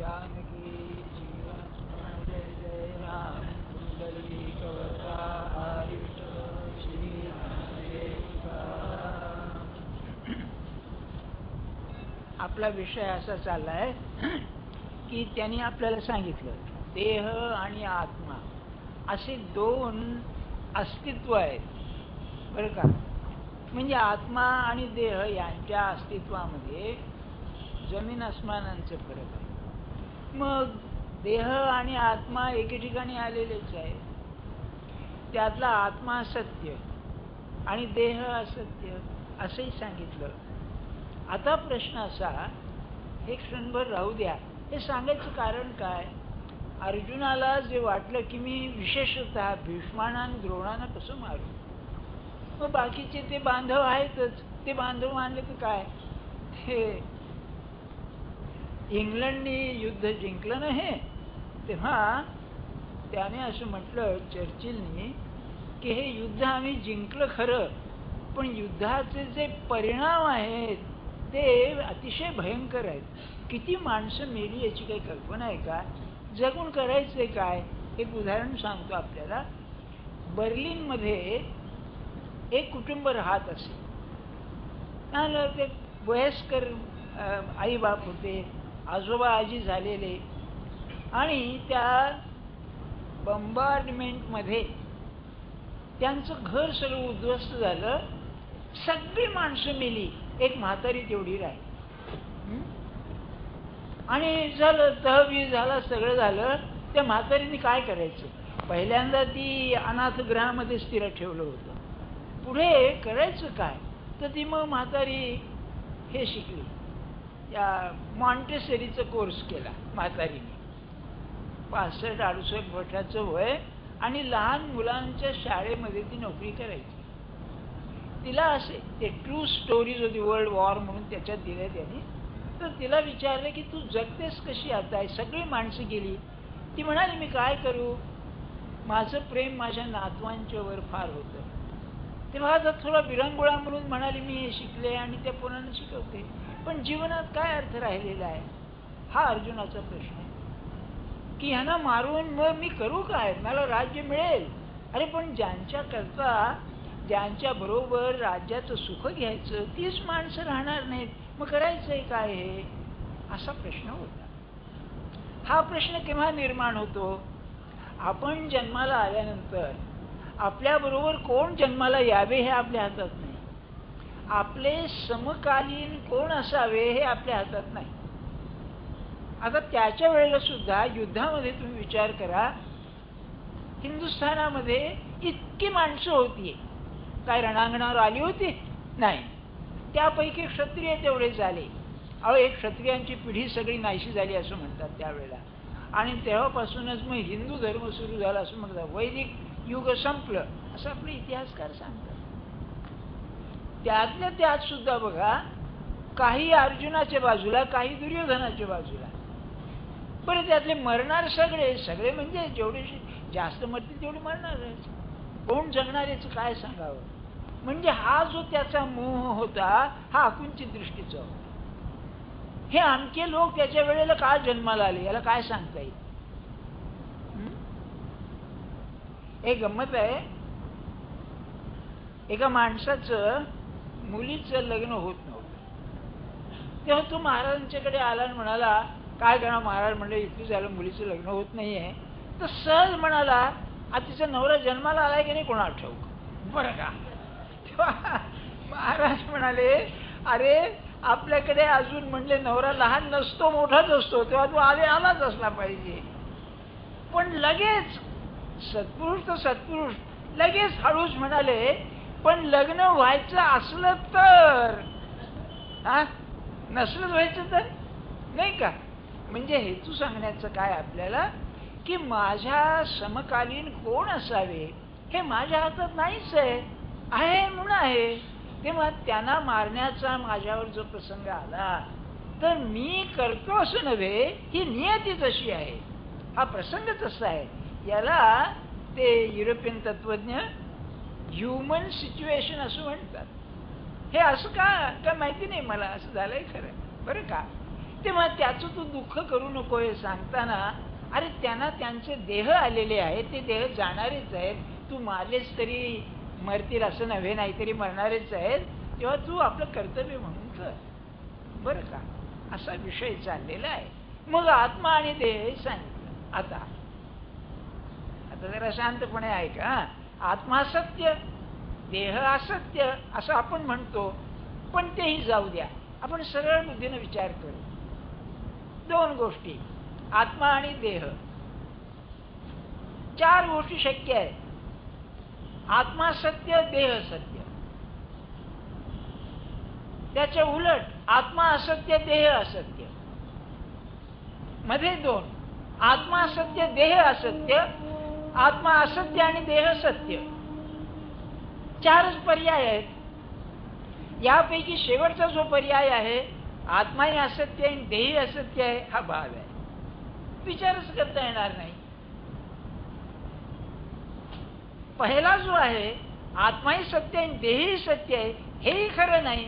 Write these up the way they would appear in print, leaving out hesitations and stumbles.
जानकी जीवन जय जय राम कुंडली कवतारी श्री आपला विषय असा चाललाय की त्यांनी आपल्याला सांगितलं देह आणि आत्मा असे दोन अस्तित्व आहेत बरं का. म्हणजे आत्मा आणि देह यांच्या अस्तित्वामध्ये जमीन आसमानांचे फरक आहे. मग देह आणि आत्मा एके ठिकाणी आलेलेच आहे. त्यातला आत्मा सत्य आणि देह असत्य असंही सांगितलं. आता प्रश्न असा, हे क्षणभर राहू द्या, हे सांगायचं कारण काय? अर्जुनाला जे वाटलं की मी विशेषतः भीष्माना आणि द्रोणांना कसं मारू, मग बाकीचे ते बांधव आहेतच, ते बांधव मानले तर काय, हे इंग्लंडने युद्ध जिंकलं ना हे, तेव्हा त्याने असं म्हटलं चर्चिलनी की हे युद्ध आम्ही जिंकलं खरं, पण युद्धाचे जे परिणाम आहेत ते अतिशय भयंकर आहेत. किती माणसं मेली याची काही कल्पना आहे का? जगून करायचंय काय? एक उदाहरण सांगतो आपल्याला. बर्लिनमध्ये एक कुटुंब राहत असे. ते वयस्कर आई बाप होते, आजोबा आजी झालेले, आणि त्या बंबार्डमेंटमध्ये त्यांचं घर सगळं उद्ध्वस्त झालं. सगळी माणसं मेली, एक म्हातारी तेवढी राहिली. आणि झालं, तहबीर झाला, सगळं झालं. त्या म्हातारीने काय करायचं? पहिल्यांदा ती अनाथगृहामध्येच तिला ठेवलं होतं. पुढे करायचं काय? तर ती मग म्हातारी हे शिकली, त्या मॉन्टेसरीचा कोर्स केला म्हातारीने. 65-68 वर्षाचं वय, आणि लहान मुलांच्या शाळेमध्ये ती नोकरी करायची. तिला असे ते true stories of the world war म्हणून त्याच्यात दिले त्यांनी. तर तिला विचारलं की तू जगतेस कशी आता? सगळी माणसं गेली. ती म्हणाली मी काय करू, माझं प्रेम माझ्या नातवांच्या वर फार होतं. तेव्हा आता थोडा विरंगुळा म्हणून म्हणाली मी हे शिकले आणि त्या पोरांना शिकवते, पण जीवनात काय अर्थ राहिलेला आहे? हा अर्जुनाचा प्रश्न आहे की ह्यांना मारून मग मी करू काय? मला राज्य मिळेल, अरे पण ज्यांच्या करता, ज्यांच्या बरोबर राज्याचं सुख घ्यायचं तीच माणसं राहणार नाहीत, मग करायचंय काय? हे असा प्रश्न होता. हा प्रश्न केव्हा निर्माण होतो? आपण जन्माला आल्यानंतर आपल्या बरोबर कोण जन्माला यावे हे आपल्या हातात नाही. आपले समकालीन कोण असावे हे आपल्या हातात नाही. आता त्याच्या वेळेला सुद्धा युद्धामध्ये तुम्ही विचार करा, हिंदुस्थानामध्ये इतकी माणसं होती, काय रणांगणावर आली होती? नाही. त्यापैकी क्षत्रिय तेवढे झाले. अहो, एक क्षत्रियांची पिढी सगळी नाहीशी झाली असं म्हणतात त्यावेळेला. आणि तेव्हापासूनच मग हिंदू धर्म सुरू झाला असं म्हणतात. वैदिक युग संपलं असं आपले इतिहासकार सांगतात. त्यातल्या त्यात सुद्धा बघा, काही अर्जुनाच्या बाजूला, काही दुर्योधनाच्या बाजूला. बरं, त्यातले मरणार सगळे सगळे म्हणजे जेवढे जास्त मरतील तेवढे मरणार, कोण जगणार याचं काय सांगावं? म्हणजे हा जो त्याचा मोह होता हा आकुंचित दृष्टीचा होता. हे आमचे लोक त्याच्या वेळेला का जन्माला आले याला काय सांगता येईल? एक गंमत आहे, एका माणसाचं मुलीचं लग्न होत नव्हतं. तेव्हा तो महाराजांच्याकडे आला आणि म्हणाला काय करा महाराज, म्हणलं इतकं झालं मुलीचं लग्न होत नाहीये. तर सहज म्हणाला तिचा नवरा जन्माला आलाय की नाही कोणाला ठाऊक, बरं का. तेव्हा महाराज म्हणाले अरे आपल्याकडे अजून म्हणले नवरा लहान नसतो मोठाच असतो, तेव्हा तू आलाच असला पाहिजे. पण लगेच सत्पुरुष तर सत्पुरुष लगेच हळूच म्हणाले पण लग्न व्हायचं असलं तर, नसलं व्हायचं तर नाही का. म्हणजे हेतू सांगण्याचं काय आपल्याला की माझ्या समकालीन कोण असावे हे माझ्या हातात नाहीच आहे, आहे म्हणून आहे. तेव्हा त्यांना मारण्याचा माझ्यावर जो प्रसंग आला तर मी करतो असं नव्हे, ही नियतीच अशी आहे, हा प्रसंगच असा आहे. याला ते युरोपियन तत्वज्ञ ह्युमन सिच्युएशन असं म्हणतात. हे असं का माहिती नाही मला, असं झालंय खरं बरं का. तेव्हा त्याचं तू दुःख करू नको हे सांगताना, अरे त्यांना त्यांचे देह आलेले आहेत, ते देह जाणारेच आहेत, तू मारलेस तरी मरतील असं नव्हे, नाहीतरी मरणारेच आहेत, तेव्हा तू आपलं कर्तव्य म्हणून कर बरं का, असा विषय चाललेला आहे. मग आत्मा आणि देह सांगितलं. आता जरा शांतपणे ऐका. आत्मा सत्य, देह असत्य असं आपण म्हणतो, पण तेही जाऊ द्या, आपण सरळ बुद्धीने विचार करू. दोन गोष्टी, आत्मा आणि देह, चार गोष्टी शक्य आहेत. आत्मा सत्य, देह सत्य. त्याच्या उलट आत्मा असत्य, देह असत्य. मध्ये दोन, आत्मा सत्य, देह असत्य, आत्मा असत्य आणि देह सत्य. चारच पर्याय आहेत. यापैकी शेवटचा जो पर्याय आहे, आत्माही असत्य आहे देही असत्य आहे, हा भाव आहे. विचारच करता येणार नाही. पहिला जो आहे, आत्माही सत्य आहे देही सत्य आहे, हेही खरं नाही.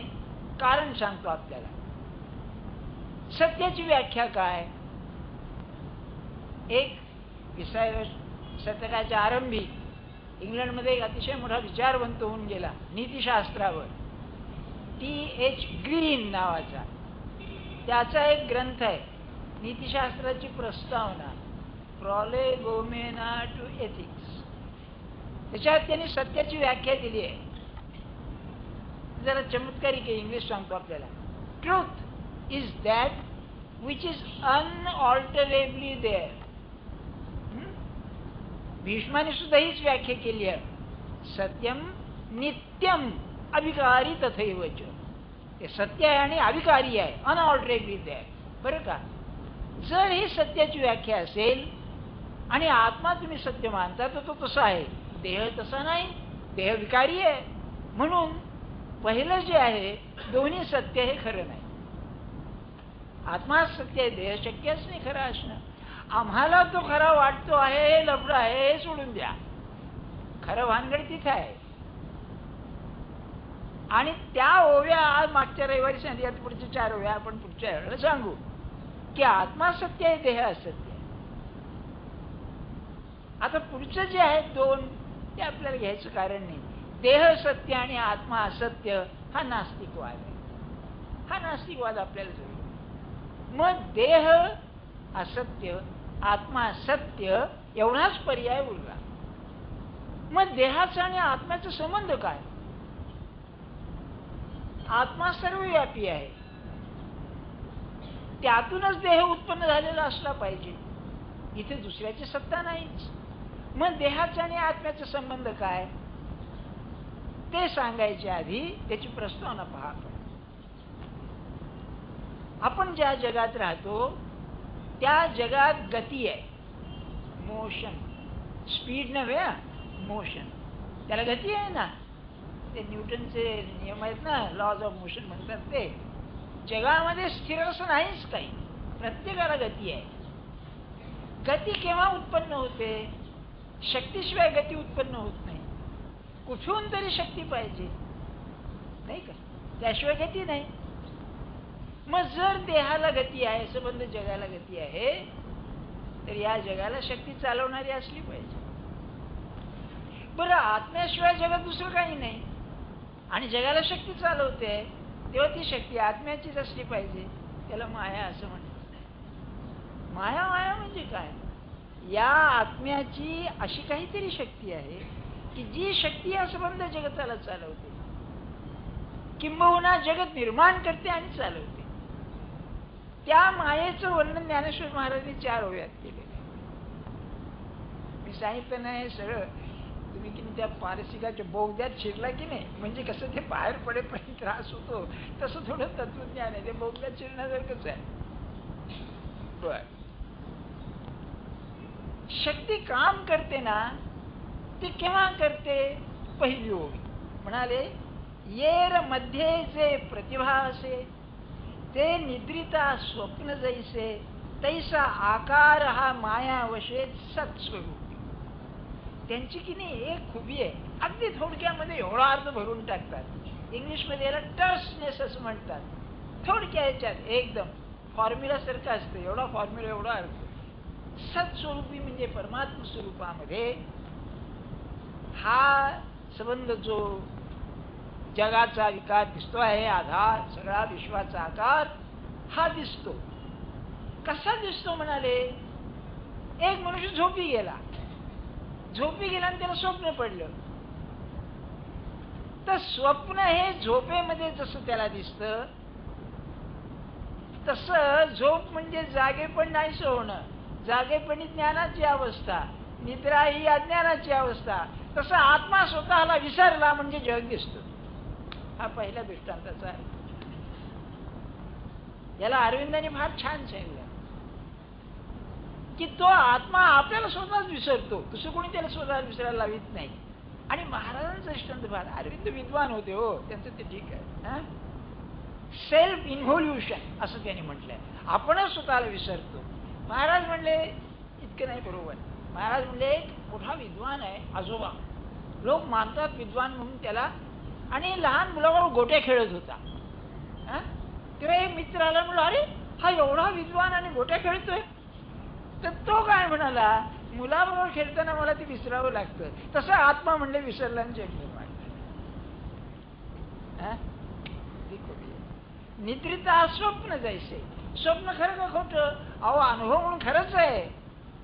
कारण सांगतो आपल्याला. सत्याची व्याख्या काय? एक 20व्या शतकाच्या आरंभी इंग्लंडमध्ये एक अतिशय मोठा विचारवंत होऊन गेला नीतिशास्त्रावर, T.H. ग्रीन नावाचा. त्याचा एक ग्रंथ आहे, नीतिशास्त्राची प्रस्तावना, प्रॉलेगोमेना टू एथिक्स. त्याच्यात त्यांनी सत्याची व्याख्या दिली आहे. जरा चमत्कारिक आहे, इंग्लिश सांगतो आपल्याला. Truth is that which is unalterably there. भीष्माने सुद्धा हीच व्याख्या केली आहे. सत्यम नित्यम अविकारी तथैवच. ते सत्य आहे आणि अविकारी आहे, अनऑल्टरेबली देअर. बरं का, जर ही सत्याची व्याख्या असेल आणि आत्मा तुम्ही सत्य मानता, तर तो तसा आहे, देह तसा नाही, देह विकारी आहे. म्हणून पहिलं जे आहे, दोन्ही सत्य हे खरं नाही. आत्मा सत्य आहे, देह शक्यच नाही खरं असणं. आम्हाला तो खरा वाटतो आहे, हे लफडं आहे, हे सोडून द्या. खरं भानगड तिथे आहे. आणि त्या ओव्या आज मागच्या रविवारी सांगितल्या, पुढच्या 4 ओव्या आपण पुढच्या वेळेला सांगू की आत्मा सत्य आहे, देह असत्य आहे. आता पुढचं जे आहे 2, ते आपल्याला घ्यायचं कारण नाही. देह सत्य आणि आत्मा असत्य हा नास्तिकवाद आहे. हा नास्तिकवाद आपल्याला जोडतो. मग देह असत्य, आत्मा सत्य एवढाच पर्याय उरला. मग देहाचा आणि आत्म्याचा संबंध काय? आत्मा सर्वव्यापी आहे, त्यातूनच देह उत्पन्न झालेला असला पाहिजे. इथे दुसऱ्याची सत्ता नाहीच. मग देहाचा आणि आत्म्याचा संबंध काय ते सांगायच्या आधी त्याची प्रस्तावना पहा. आपण ज्या जगात राहतो त्या जगात गती आहे, मोशन. स्पीड नव्हे, मोशन. त्याला गती आहे ना. ते न्यूटनचे नियम आहेत ना, लॉज ऑफ मोशन म्हणतात ते. जगामध्ये स्थिर असं नाहीच काही, प्रत्येकाला गती आहे. गती केव्हा उत्पन्न होते? शक्तीशिवाय गती उत्पन्न होत नाही. कुठून तरी शक्ती पाहिजे, नाही का, त्याशिवाय गती नाही. मग जर देहाला गती आहे, संबंध जगाला गती आहे, तर या जगाला शक्ती चालवणारी असली पाहिजे. बरं, आत्म्याशिवाय जगात दुसरं काही नाही आणि जगाला शक्ती चालवते, तेव्हा ती शक्ती आत्म्याचीच असली पाहिजे. त्याला माया असं म्हणतात. माया माया म्हणजे काय? या आत्म्याची अशी काहीतरी शक्ती आहे की जी शक्ती हा संबंध जगताला चालवते, किंबहुना जगत निर्माण करते आणि चालवते. त्या मायेचं वर्णन ज्ञानेश्वर महाराजांनी 4 ओव्यात केलेलं आहे. मी सांगितलं नाही सगळं. तुम्ही की त्या पारसिकाच्या बोगद्यात शिरला की नाही, म्हणजे कसं ते बाहेर पडेपर्यंत त्रास होतो, तसं थोडं तत्वज्ञान आहे. ते बोगद्यात शिरण्यासारखंच आहे. बर, शक्ती काम करते ना, ती केव्हा करते? पहिली ओवी म्हणाले, येर मध्ये जे प्रतिभा असे, ते निद्रिता स्वप्न जैसे, तैसा आकार हा माया वशे सत्स्वरूपी. त्यांची की नाही एक खुबी आहे, अगदी थोडक्यामध्ये एवढा अर्थ भरून टाकतात. इंग्लिशमध्ये याला टर्सनेस असं म्हणतात. थोडक्या ह्याच्यात एकदम फॉर्म्युला सारखं असतं, एवढा फॉर्म्युला एवढा अर्थ. सत्स्वरूपी म्हणजे परमात्म स्वरूपामध्ये हा संबंध जो जगाचा विकार दिसतो आहे, आधार सगळा विश्वाचा आकार हा दिसतो. कसा दिसतो म्हणाले? एक मनुष्य झोपी गेला आणि त्याला स्वप्न पडलं. तर स्वप्न हे झोपेमध्ये जसं त्याला दिसतं, तसं झोप म्हणजे जागेपण नाहीसं होणं, जागेपणी ज्ञानाची अवस्था, निद्रा ही अज्ञानाची अवस्था. तसं आत्मा स्वतःला विसरला म्हणजे जग दिसतं. हा पहिला दृष्टांताचा आहे. याला अरविंदांनी फार छान सांगितलं की तो आत्मा आपल्याला स्वतःच विसरतो, दुसरं कोणी त्याला स्वतः विसरायला लावित नाही. आणि महाराजांचं दृष्टांत फार, अरविंद विद्वान होते हो, त्यांचं ते ठीक आहे. सेल्फ इन्व्होल्युशन असं त्यांनी म्हटलंय. आपणच स्वतःला विसरतो. महाराज म्हणले इतकं नाही बरोबर. महाराज म्हणले एक मोठा विद्वान आहे आजोबा, लोक मानतात विद्वान म्हणून त्याला, आणि लहान मुलाबरोबर गोट्या खेळत होता. तेव्हा एक मित्र आला, म्हणलं अरे हा एवढा विद्वान आणि गोट्या खेळतोय. तर तो काय म्हणाला, मुलाबरोबर खेळताना मला ते विसरावं लागतं, तसं आत्मा म्हणले विसरला आणि जग निर्माण. निद्रिता स्वप्न जैसे. स्वप्न खरं का खोटं? अहो अनुभव म्हणून खरंच आहे,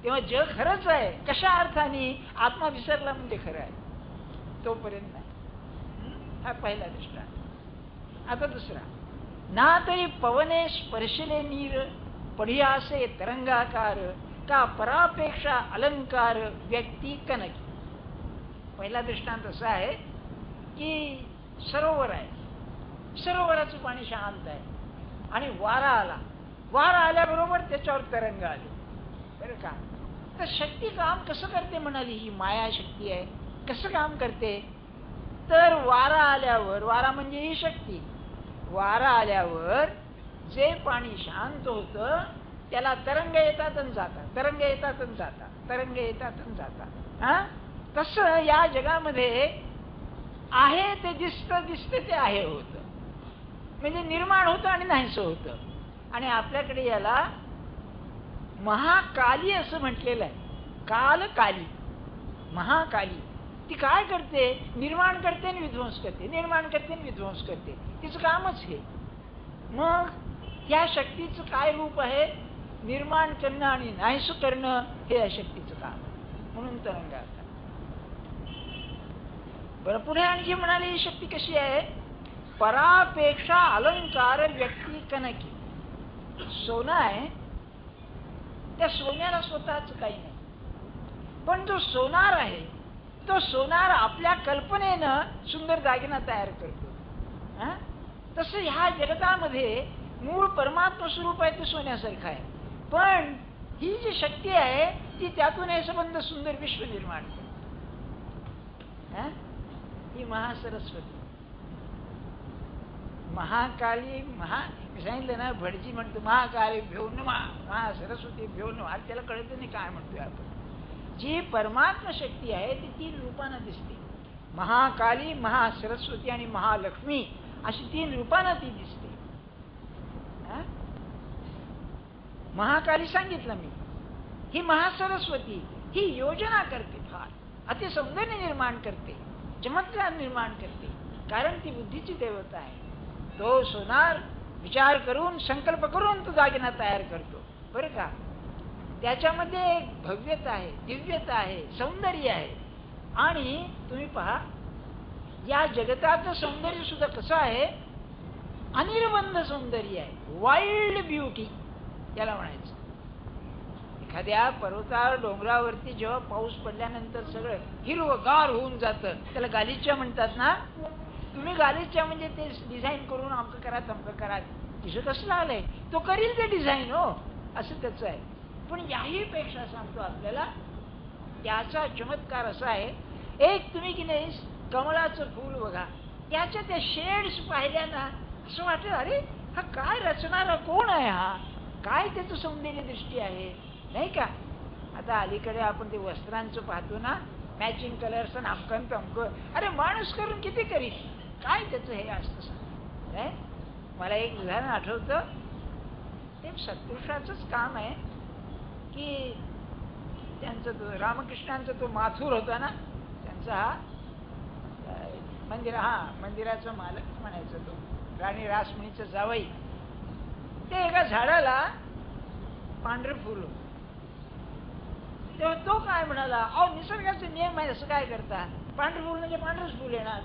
तेव्हा जग खरंच आहे. कशा अर्थाने? आत्मा विसरला म्हणजे खरं आहे, तोपर्यंत नाही. हा पहिला दृष्टांत. आता दुसरा. ना तरी पवने स्पर्शले नीर पढियासे तरंगाकार का परापेक्षा अलंकार व्यक्ती कनकी. पहिला दृष्टांत असा आहे की सरोवर आहे, सरोवराचं पाणी शांत आहे आणि वारा आला, वारा आल्याबरोबर त्याच्यावर तरंग आले, बरं का. तर शक्ती काम कसं करते म्हणाली? ही माया शक्ती आहे. कसं काम करते? तर वारा आल्यावर, वारा म्हणजे ही शक्ती, वारा आल्यावर जे पाणी शांत होतं त्याला तरंग येतात आणि जातात, तरंग येतात आणि जातात, तरंग येतात आणि जातात. तसं या जगामध्ये आहे ते दिसतं, दिसतं ते आहे होतं, म्हणजे निर्माण होतं आणि नाहीसं होतं. आणि आपल्याकडे याला महाकाली असं म्हटलेलं आहे. कालकाली, महाकाली. ती काय करते? निर्माण करते आणि विध्वंस करते, निर्माण करते आणि विध्वंस करते. तिचं कामच हे. मग या शक्तीचं काय रूप आहे? निर्माण करणं आणि नाहीसं करणं, हे या शक्तीचं काम. म्हणून तरंग आता. बरं, पुढे आणखी म्हणाले ही शक्ती कशी आहे? परापेक्षा अलंकार व्यक्ती कनकी. सोनं आहे, त्या सोन्याला स्वतःच काही नाही, पण जो सोनार आहे तो सोनार आपल्या कल्पनेनं सुंदर दागिना तयार करतो. तसं ह्या जगतामध्ये मूळ परमात्मा स्वरूप आहे ते सोन्यासारखं आहे, पण ही जी शक्ती आहे ती त्यातून हे संबंध सुंदर विश्व निर्माण करते. ही महासरस्वती, महाकाली. मी सांगितलं ना, भटजी म्हणतो महाकाली भेऊन महासरस्वती भेऊन, आणि त्याला कळत नाही काय म्हणतोय आपण. जी परमात्मा शक्ती आहे ती 3 रूपानं दिसते. महाकाली, महासरस्वती आणि महालक्ष्मी अशी 3 रूपानं ती दिसते. महाकाली सांगितलं मी. ही महासरस्वती ही योजना करते, फार अति सौंदर्य निर्माण करते, चमत्कार निर्माण करते, कारण ती बुद्धीची देवता आहे. तो सोनार विचार करून, संकल्प करून तो दागिना तयार करतो, बरं का. त्याच्यामध्ये एक भव्यता आहे, दिव्यता आहे, सौंदर्य आहे. आणि तुम्ही पहा, या जगताचं सौंदर्य सुद्धा कसं आहे? अनिर्बंध सौंदर्य आहे, वाईल्ड ब्युटी याला म्हणायचं. एखाद्या पर्वतावर, डोंगरावरती जेव्हा पाऊस पडल्यानंतर सगळं हिरवगार होऊन जातं, त्याला गालिचा म्हणतात ना. तुम्ही गालिचा म्हणजे ते डिझाईन करून अमकं करा तमकं करा, तिचं कसलं आलंय? तो करील ते डिझाईन, हो, असं त्याचं आहे. पण याही पेक्षा सांगतो आपल्याला, त्याचा चमत्कार असा आहे. एक तुम्ही की नाही कमळाचं फूल बघा, त्याच्या त्या शेड्स पाहिल्या ना, असं वाटलं अरे हा काय रचणारा कोण आहे, हा काय त्याचं सौंदर्य दृष्टी आहे, नाही का. आता अलीकडे आपण ते वस्त्रांचं पाहतो ना, मॅचिंग कलर्स अमकन तमकं. अरे माणूस करून किती करील, काय त्याचं हे असतं सांग. मला एक उदाहरण आठवतं. ते सत्पुरुषाचंच काम आहे की त्यांचं तो रामकृष्णांचा तो माथुर होता ना, त्यांचा हा मंदिराचा मालक म्हणायचा, तो राणी रासमणीचा जावई. ते एका झाडाला पांढरं फुल होतं. तेव्हा तो काय म्हणाला, अहो निसर्गाचे नियम आहे, असं काय करता, पांढरं फुल म्हणजे पांढरंच फुल येणार.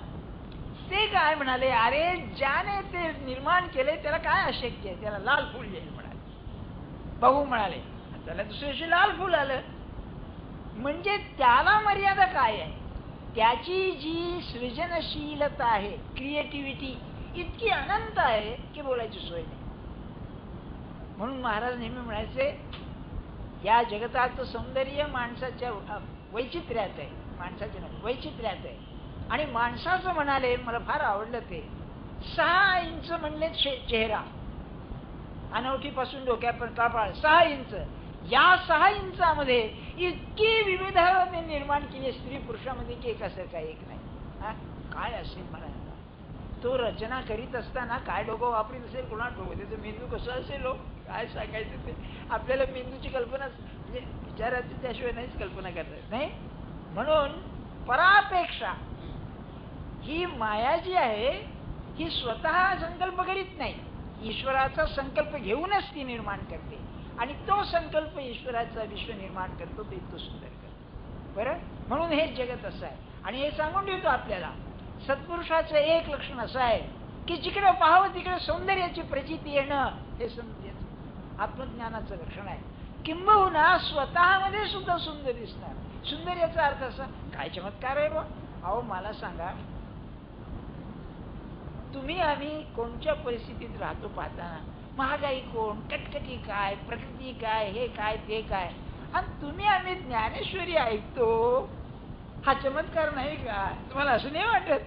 ते काय म्हणाले, अरे ज्याने ते निर्माण केले त्याला काय अशक्य आहे, त्याला लाल फुल येईल म्हणाले. बघू म्हणाले, त्याला दुसऱ्या दिवशी लाल फुल आलं. म्हणजे त्याला मर्यादा काय आहे, त्याची जी सृजनशीलता आहे, क्रिएटिव्हिटी इतकी अनंत आहे की बोलायची सोय नाही. म्हणून महाराज नेहमी म्हणायचे, या जगताचं सौंदर्य माणसाच्या वैचित्र्यात आहे, माणसाच्या नाही वैचित्र्यात आहे. आणि माणसाचं म्हणाले, मला फार आवडलं ते, 6 इंच म्हणले चेहरा, अनवठीपासून डोक्यापर्यंत कपाळ 6 इंच. या 6 इंचामध्ये इतकी विविधता निर्माण केली स्त्री पुरुषामध्ये की एकासारखा एक नाही. काय असेल मला तो रचना करीत असताना काय डोकं वापरीत असेल, कोणा डोकं त्याचं मेंदू कसं असेल, हो काय सांगायचं ते. आपल्याला मेंदूची कल्पना म्हणजे विचाराची त्याशिवाय नाहीच कल्पना करता नाही. म्हणून परापेक्षा ही माया जी आहे ही स्वतः संकल्प करीत नाही, ईश्वराचा संकल्प घेऊनच ती निर्माण करते. आणि तो संकल्प ईश्वराचा विश्व निर्माण करतो, ते इतकं सुंदर करतो. बरं, म्हणून हे जगत असं आहे. आणि हे सांगून देतो आपल्याला, सत्पुरुषाचं एक लक्षण असं आहे की जिकडे पाहावं तिकडे सौंदर्याची प्रचिती येणं, हे आत्मज्ञानाचं लक्षण आहे. किंबहुना स्वतःमध्ये सुद्धा सुंदर दिसणार. सुंदर याचा अर्थ असा, काय चमत्कार आहे बा. अहो मला सांगा, तुम्ही आम्ही कोणत्या परिस्थितीत राहतो पाहताना, महागाई कोण, कटकटी काय, प्रकृती काय, हे काय ते काय, आणि तुम्ही आम्ही ज्ञानेश्वरी ऐकतो. हा चमत्कार नाही का? तुम्हाला असं नाही वाटत?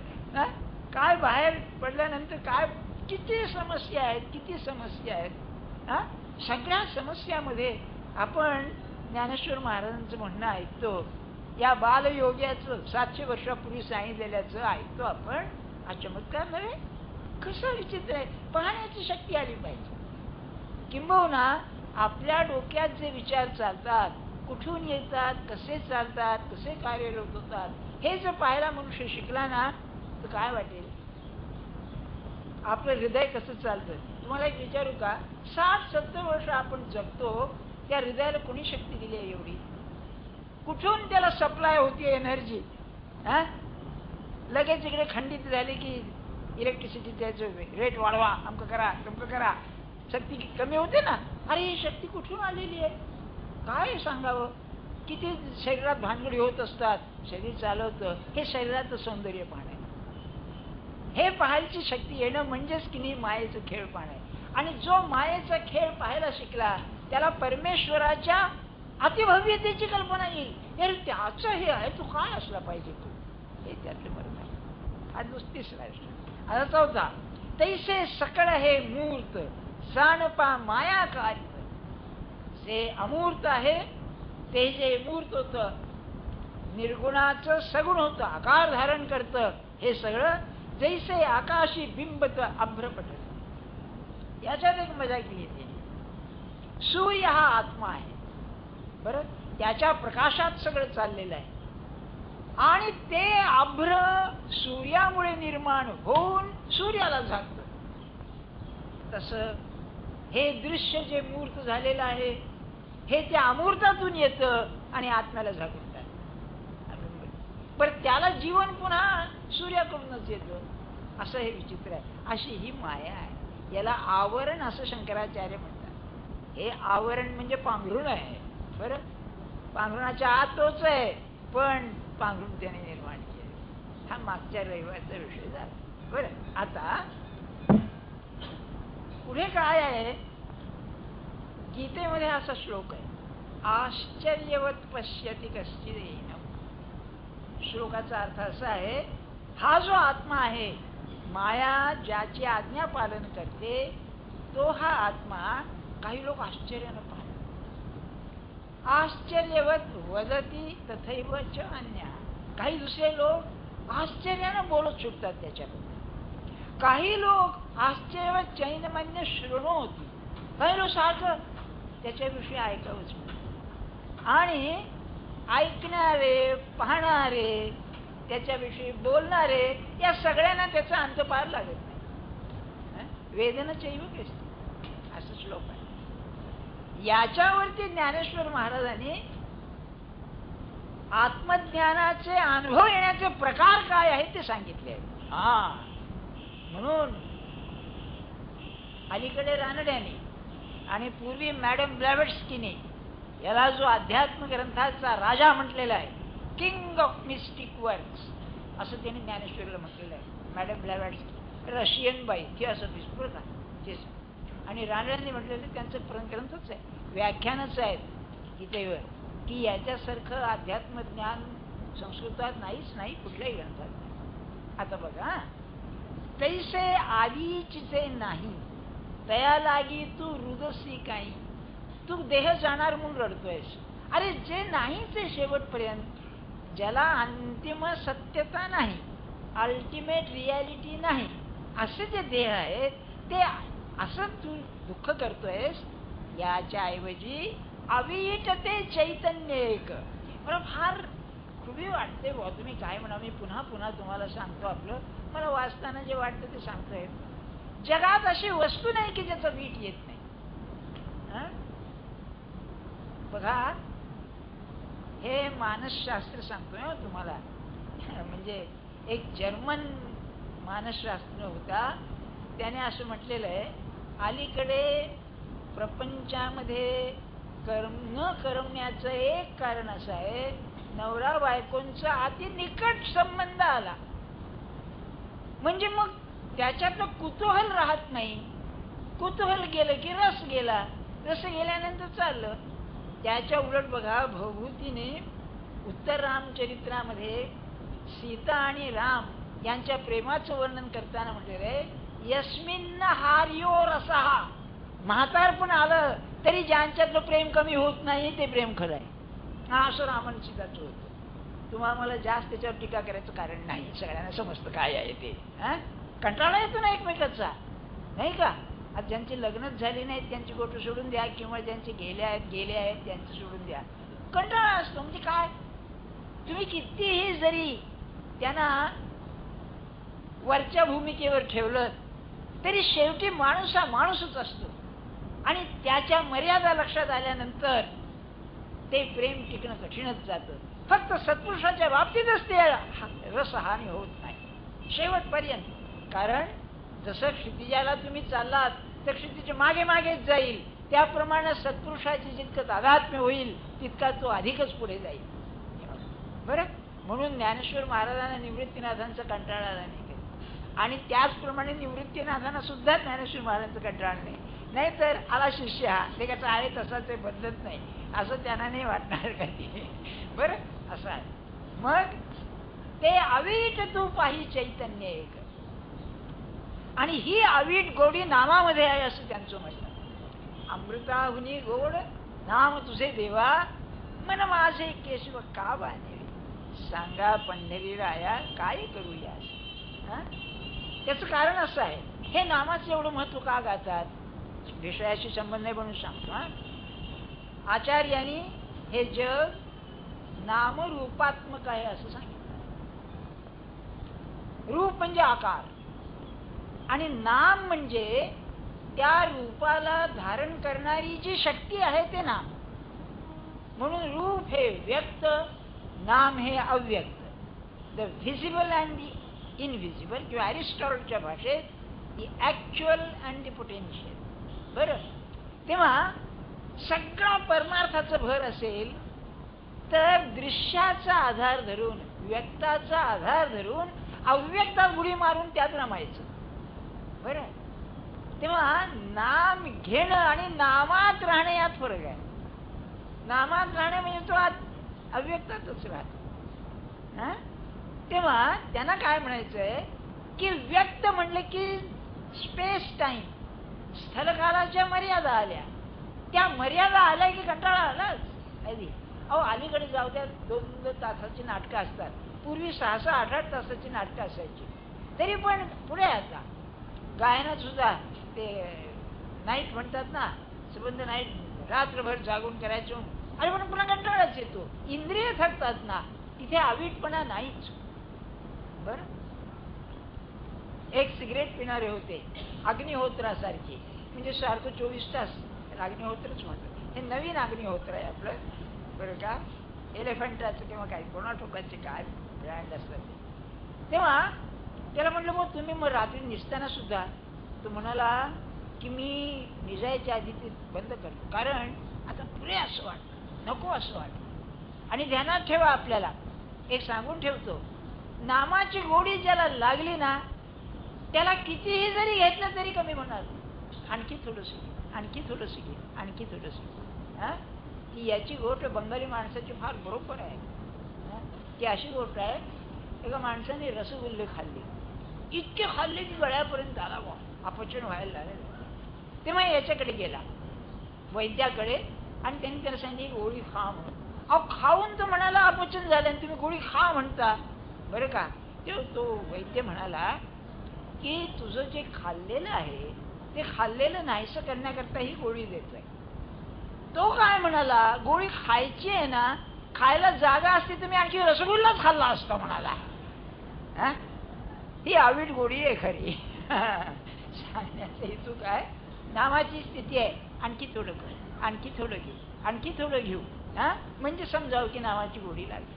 काय बाहेर पडल्यानंतर काय किती समस्या आहेत, किती समस्या आहेत. सगळ्या समस्यामध्ये आपण ज्ञानेश्वर महाराजांचं म्हणणं ऐकतो. या बालयोग्याचं 700 वर्षापूर्वी सांगितलेल्याचं ऐकतो आपण. हा चमत्कार नव्हे? कसं विचित्र आहे. पाहण्याची शक्ती आली पाहिजे. किंबहुना आपल्या डोक्यात जे विचार चालतात, कुठून येतात, कसे चालतात, कसे कार्यरत होतात, हे जर पाहायला मनुष्य शिकला ना तर काय वाटेल. आपलं हृदय कसं चालतं. तुम्हाला एक विचारू का, 60-70 वर्ष आपण जगतो, त्या हृदयाला कोणी शक्ती दिली आहे एवढी? कुठून त्याला सप्लाय होती एनर्जी? लगेच इकडे खंडित झाली की इलेक्ट्रिसिटी त्याचं रेट वाढवा, अमकं करा तमकं करा, शक्ती कमी होते ना. अरे ही शक्ती कुठून आलेली आहे, काय सांगावं. किती शरीरात भानगडी होत असतात, शरीर चालवतं. हे शरीराचं सौंदर्य पाहणं, हे पाहायची शक्ती येणं म्हणजेच की नाही मायेचं खेळ पाहणं. आणि जो मायेचा खेळ पाहायला शिकला त्याला परमेश्वराच्या अतिभव्यतेची कल्पना येईल. यार त्याचं हे आहे, तू काय असला पाहिजे, तू हे त्यातलं मरण आहे. आज नुसतीच राष्ट्र. आता 4था, तैसे सकळ हे मूर्त जाणपा माया कार्य. जे अमूर्त आहे ते जे मूर्त होतं, निर्गुणाचं सगुण होतं, आकार धारण करतं, हे सगळं जैसे आकाशी बिंबत अभ्रपट. याच्यात एक मजा केली त्यांनी. सूर्य हा आत्मा आहे, बरं, त्याच्या प्रकाशात सगळं चाललेलं आहे. आणि ते अभ्र सूर्यामुळे निर्माण होऊन सूर्याला झाकतं. तसं हे दृश्य जे मूर्त झालेलं आहे हे त्या अमूर्तातून येतं आणि आत्म्याला झाकून टाकतं. बरं, त्याला जीवन पुन्हा सूर्याकडूनच येतं. असं हे विचित्र आहे. अशी ही माया आहे. याला आवरण असं शंकराचार्य म्हणतात. हे आवरण म्हणजे पांघरुण आहे. बरं, पांघरुणाच्या आत तोच आहे, पण पांघरुण त्याने निर्माण केले. हा मागच्या रविवारचा विषय झाला. बरं, आता पुढे काय आहे, गीतेमध्ये असा श्लोक आहे, आश्चर्यवत पश्यति कश्चिदेनम. श्लोकाचा अर्थ असा आहे, हा जो आत्मा आहे, माया ज्याची आज्ञा पालन करते, तो हा आत्मा काही लोक आश्चर्यानं पाहतात. आश्चर्यवत वदती तथैव च अन्य. काही दुसरे लोक आश्चर्यानं बोलत सुटतात त्याच्याबद्दल. काही लोक आश्चर्यवत चैनमन्य शृणोती. पहिलं सारखं त्याच्याविषयी ऐकावंच. आणि ऐकणारे, पाहणारे, त्याच्याविषयी बोलणारे, या सगळ्यांना त्याचा अंत पार लागत नाही. वेदना चैव असते असं श्लोक आहे. याच्यावरती ज्ञानेश्वर महाराजांनी आत्मज्ञानाचे अनुभव येण्याचे प्रकार काय आहेत ते सांगितले. म्हणून अलीकडे रानड्याने आणि पूर्वी मॅडम ब्लॅवॅट्स्कीने याला जो अध्यात्म ग्रंथाचा राजा म्हटलेला आहे, किंग ऑफ मिस्टिक वर्क्स, असं त्यांनी ज्ञानेश्वरीला म्हटलेलं आहे. मॅडम ब्लॅवॅट्स्की रशियन बाई ती असं दिसतो का तेच. आणि रानड्यांनी म्हटलेलं त्यांचं ग्रंथच आहे, व्याख्यानच आहेत गीतेवर, की याच्यासारखं अध्यात्मज्ञान संस्कृतात नाहीच नाही, कुठल्याही ग्रंथात नाही. आता बघा, तैसे आधीचे नाही तया लागी तू रुदसी काही, तू देह जाणार म्हणून रडतोयस. अरे जे नाहीच आहे शेवटपर्यंत, ज्याला अंतिम सत्यता नाही, अल्टिमेट रियालिटी नाही, असे जे देह आहेत ते असं तू दुःख करतोयस. याच्या ऐवजी अवीट ते चैतन्य एक. मला फार खूपही वाटते बुवा, तुम्ही काय म्हणा, मी पुन्हा पुन्हा तुम्हाला सांगतो. आपलं मला वाचताना जे वाटतं ते सांगतोय. जगात अशी वस्तू नाही की ज्याचं वीट येत नाही. बघा, हे मानसशास्त्र सांगतोय तुम्हाला. म्हणजे एक जर्मन मानसशास्त्र होता, त्याने असं म्हटलेलं आहे, अलीकडे प्रपंचामध्ये न करमण्याचं एक कारण असं आहे, नवरा बायकोंचा अति निकट संबंध आला म्हणजे मग त्याच्यातलं कुतूहल राहत नाही. कुतूहल गेलं की रस गेला, रस गेल्यानंतर चाललं. त्याच्या उलट बघा, भवभूतीने उत्तर रामचरित्रामध्ये सीता आणि राम यांच्या प्रेमाचं वर्णन करताना म्हटलेलं आहे, यस्मिन् हार्यो रसहा. म्हातारपण आलं तरी ज्यांच्यातलं प्रेम कमी होत नाही ते प्रेम खरं आहे. असं रामन सीताचं होतं. तुम्हाला मला जास्त त्याच्यावर टीका करायचं कारण नाही, सगळ्यांना समजतं काय आहे ते. कंटाळा येतो ना एकमेकाचा, नाही का? आता ज्यांची लग्नच झाली नाहीत त्यांची गोष्ट सोडून द्या, किंवा ज्यांचे गेले आहेत त्यांचं सोडून द्या. कंटाळा असतो. म्हणजे काय, तुम्ही कितीही जरी त्यांना वरच्या भूमिकेवर ठेवलं तरी शेवटी माणूस हा माणूसच असतो. आणि त्याच्या मर्यादा लक्षात आल्यानंतर ते प्रेम टिकणं कठीणच जातं. फक्त सत्पुरुषाच्या बाबतीतच ते रसहानी होत नाही शेवटपर्यंत. कारण जसं क्षितिजाला तुम्ही चाललात तर क्षितिज मागे मागेच जाईल, त्याप्रमाणे सत्पुरुषाची जितकं तादात्म्य होईल तितका तो अधिकच पुढे जाईल. बरं, म्हणून ज्ञानेश्वर महाराजांना निवृत्तीनाथांचा कंटाळा आला नाही. आणि त्याचप्रमाणे निवृत्तीनाथांना सुद्धा ज्ञानेश्वर महाराजांचा कंटाळा नाही. नाहीतर आला शिष्य हा लेखाचा आहे तसा ते बदलत नाही असं त्यांना नाही वाटणार कधी. बरं, असं आहे. मग ते अवीट तू पाही चैतन्य एक. आणि ही अवीट गोडी नामामध्ये आहे असं त्यांचं म्हणणं. अमृताहुनी गोड नाम तुझे देवा, मन माझे केशव का बांधे, सांगा पंढरी राया काय करूया. त्याचं कारण असं आहे, हे नामाचं एवढं महत्व का गातात, विषयाशी संबंध नाही म्हणून सांगतो. आचार्यांनी हे जग नामरूपात्मक आहे असं सांगितलं. रूप म्हणजे आकार आणि नाम म्हणजे त्या रूपाला धारण करणारी जी शक्ती आहे ते नाम. म्हणून रूप हे व्यक्त, नाम हे अव्यक्त. The visible and the invisible, किंवा अरिस्टॉटलच्या भाषेत दी ऍक्च्युअल अँड दी पोटेन्शियल. बरं, तेव्हा सगळा परमार्थाचा भर असेल तर दृश्याचा आधार धरून, व्यक्ताचा आधार धरून अव्यक्तात उडी मारून त्यात रमायचं. बरं, तेव्हा नाम घेणं आणि नामात राहणे यात फरक आहे. नामात राहणे म्हणजे तो अव्यक्तातच राहतो. तेव्हा त्यांना काय म्हणायचंय की व्यक्त म्हणले की स्पेस टाइम, स्थलकालाच्या मर्यादा आल्या. त्या मर्यादा आल्या की कंटाळा आलाच. अलीकडे जाऊ द्या, 2-2 तासाची नाटकं असतात. पूर्वी 6-6, 8-8 तासाची नाटकं असायची. तरी पण पुढे आता गायनात सुद्धा ते नाईट म्हणतात ना, संबंध नाही, रात्रभर जागून करायचो. अरे पण पुन्हा कंटाळाच येतो, इंद्रिय थकतात ना, तिथे आवीटपणा नाहीच. बर, एक सिगरेट पिणारे होते अग्निहोत्रासारखे, म्हणजे सारखं 24 तास अग्निहोत्रच म्हणतात. हे नवीन अग्निहोत्र आहे आपलं, बरं का, एलिफंटाचं किंवा काही कोणा ठोकाचे काय ब्रँड असतात ते. तेव्हा त्याला म्हटलं मग तुम्ही मग रात्री निसताना सुद्धा, तो म्हणाला की मी निजायच्या आधी ते बंद करतो, कारण आता पुरे असं वाटतं, नको असं वाटतं. आणि ध्यानात ठेवा, आपल्याला एक सांगून ठेवतो, नामाची गोडी ज्याला लागली ना, त्याला कितीही जरी घेतलं तरी कमी होणार. आणखी थोडंसं घे, आणखी थोडंसं घे, आणखी थोडंसं घे. हां, ती याची गोष्ट बंगाली माणसाची फार बरोबर आहे. ती अशी गोष्ट आहे, एका माणसाने रसगुल्ले खाल्ले, इतके खाल्ले की गळ्यापर्यंत आला, अपचन व्हायला लागलं. तेव्हा याच्याकडे गेला वैद्याकडे, आणि त्यांनी त्याला सांगितली गोळी खा म्हणून. अहो, खाऊन तो म्हणाला अपचन झालं आणि तुम्ही गोळी खा म्हणता, बरं का. तो वैद्य म्हणाला की तुझं जे खाल्लेलं आहे ते खाल्लेलं नाहीसं करण्याकरता ही गोळी देतोय. तो काय म्हणाला, गोळी खायची आहे ना, खायला जागा असते तर मी आणखी रसगुल्लाच खाल्ला असता म्हणाला. ही आवीट गोळी आहे खरी. सांगण्याचा हेतू काय, नामाची स्थिती आहे, आणखी थोडं कर, आणखी थोडं घेऊ, आणखी थोडं घेऊ, म्हणजे समजावं की नामाची गोळी लागली.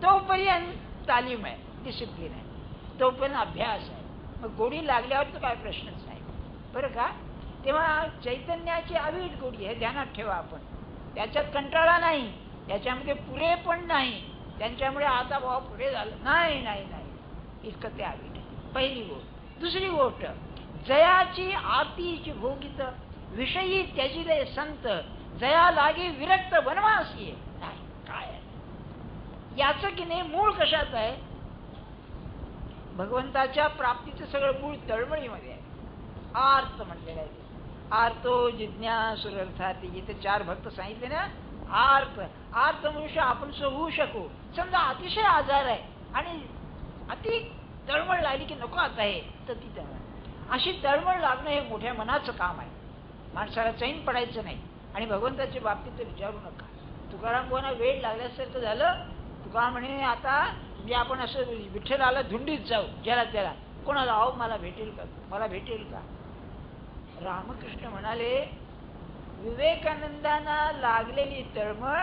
तोपर्यंत तालीम आहे, डिसिप्लिन आहे, तोपर्यंत अभ्यास आहे. मग गोळी लागल्यावर तर काय प्रश्नच नाही, बरं का. तेव्हा चैतन्याची आवीट गोडी आहे, ध्यानात ठेवा आपण. त्याच्यात कंटाळा नाही, त्याच्यामध्ये पुरे पण नाही, त्यांच्यामुळे आता भाव पुढे झालं नाही, नाही नाही, इतकं ते आवीट आहे. पहिली गोष्ट. दुसरी गोष्ट, जयाची आरतीची भोगित विषयी त्याजिले संत, जया लागे विरक्त वनवासी. नाही, काय आहे याचं की नाही, मूळ कशात आहे, भगवंताच्या प्राप्तीचं सगळं मूळ तळमळीमध्ये आहे. आर्त म्हणलेलं आहे, आर्तो जिज्ञासुरर्थाती. जिथे 4 भक्त सांगितले ना, आर्त, आर्त मनुष्य आपण होऊ शकू. समजा अतिशय आजार आहे आणि अति तळमळ लागली की नको आता हे, तर ती तळमळ, अशी तळमळ लागणं हे मोठ्या मनाचं काम आहे. माणसाला चैन पडायचं नाही. आणि भगवंताच्या बाबतीत तर विचारू नका. तुकाराम कोणा वेळ लागल्यासारखं झालं. तुकाराम म्हणे आता म्हणजे आपण असं विठ्ठलाला धुंडीत जाऊ, ज्याला त्याला, कोणाला अहो मला भेटेल का, मला भेटेल का. रामकृष्ण म्हणाले, विवेकानंदांना लागलेली तळमळ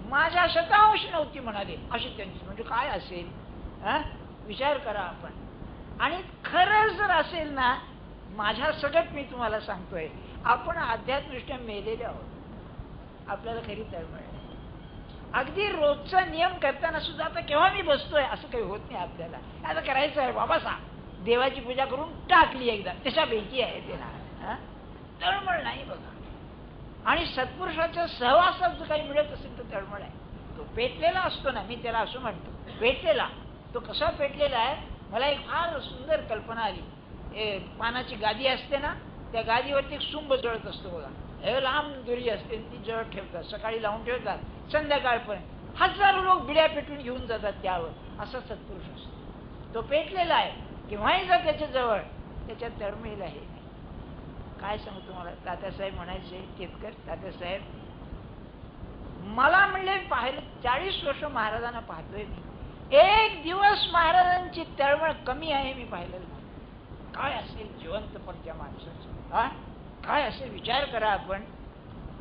माझ्या शतांश नव्हती म्हणाले, अशी त्यांची. म्हणजे काय असेल, विचार करा आपण. आणि खरंच जर असेल ना, माझ्या सगळ्यात मी तुम्हाला सांगतोय, आपण आध्यात्मदृष्ट्या मेलेले आहोत, आपल्याला खरी तळमळ आहे. अगदी रोजचा नियम करताना सुद्धा आता केव्हा मी बसतोय असं काही होत नाही आपल्याला. आता करायचं आहे बाबा, देवाची पूजा करून टाकली एकदा, त्याच्यापैकी आहे ते ना, तळमळ नाही बघा. आणि सत्पुरुषाच्या सहवासात जर काही मिळत असेल तर तळमळ आहे. तो पेटलेला असतो ना, मी त्याला असं म्हणतो पेटलेला. तो कसा पेटलेला आहे, मला एक फार सुंदर कल्पना आली. पानाची गादी असते ना, त्या गादीवरती एक सुंब जळत असतो बघा, हे लांब दुरी असते, ती जळत ठेवतात, सकाळी लावून ठेवतात, संध्याकाळपर्यंत हजारो लोक बिड्या पेटून घेऊन जातात त्यावर. असा सत्पुरुष असतो, तो पेटलेला आहे. केव्हाही जा त्याच्या जवळ, त्याच्यात तळमळीला आहे. काय सांगू तुम्हाला, तात्यासाहेब म्हणायचे, केतकर तात्यासाहेब, मला म्हणले पाहिलं 40 वर्ष महाराजांना पाहतोय मी, एक दिवस महाराजांची तळमळ कमी आहे मी पाहिलेलं. काय असेल जिवंत पण त्या माणसाचं, काय असेल विचार करा आपण.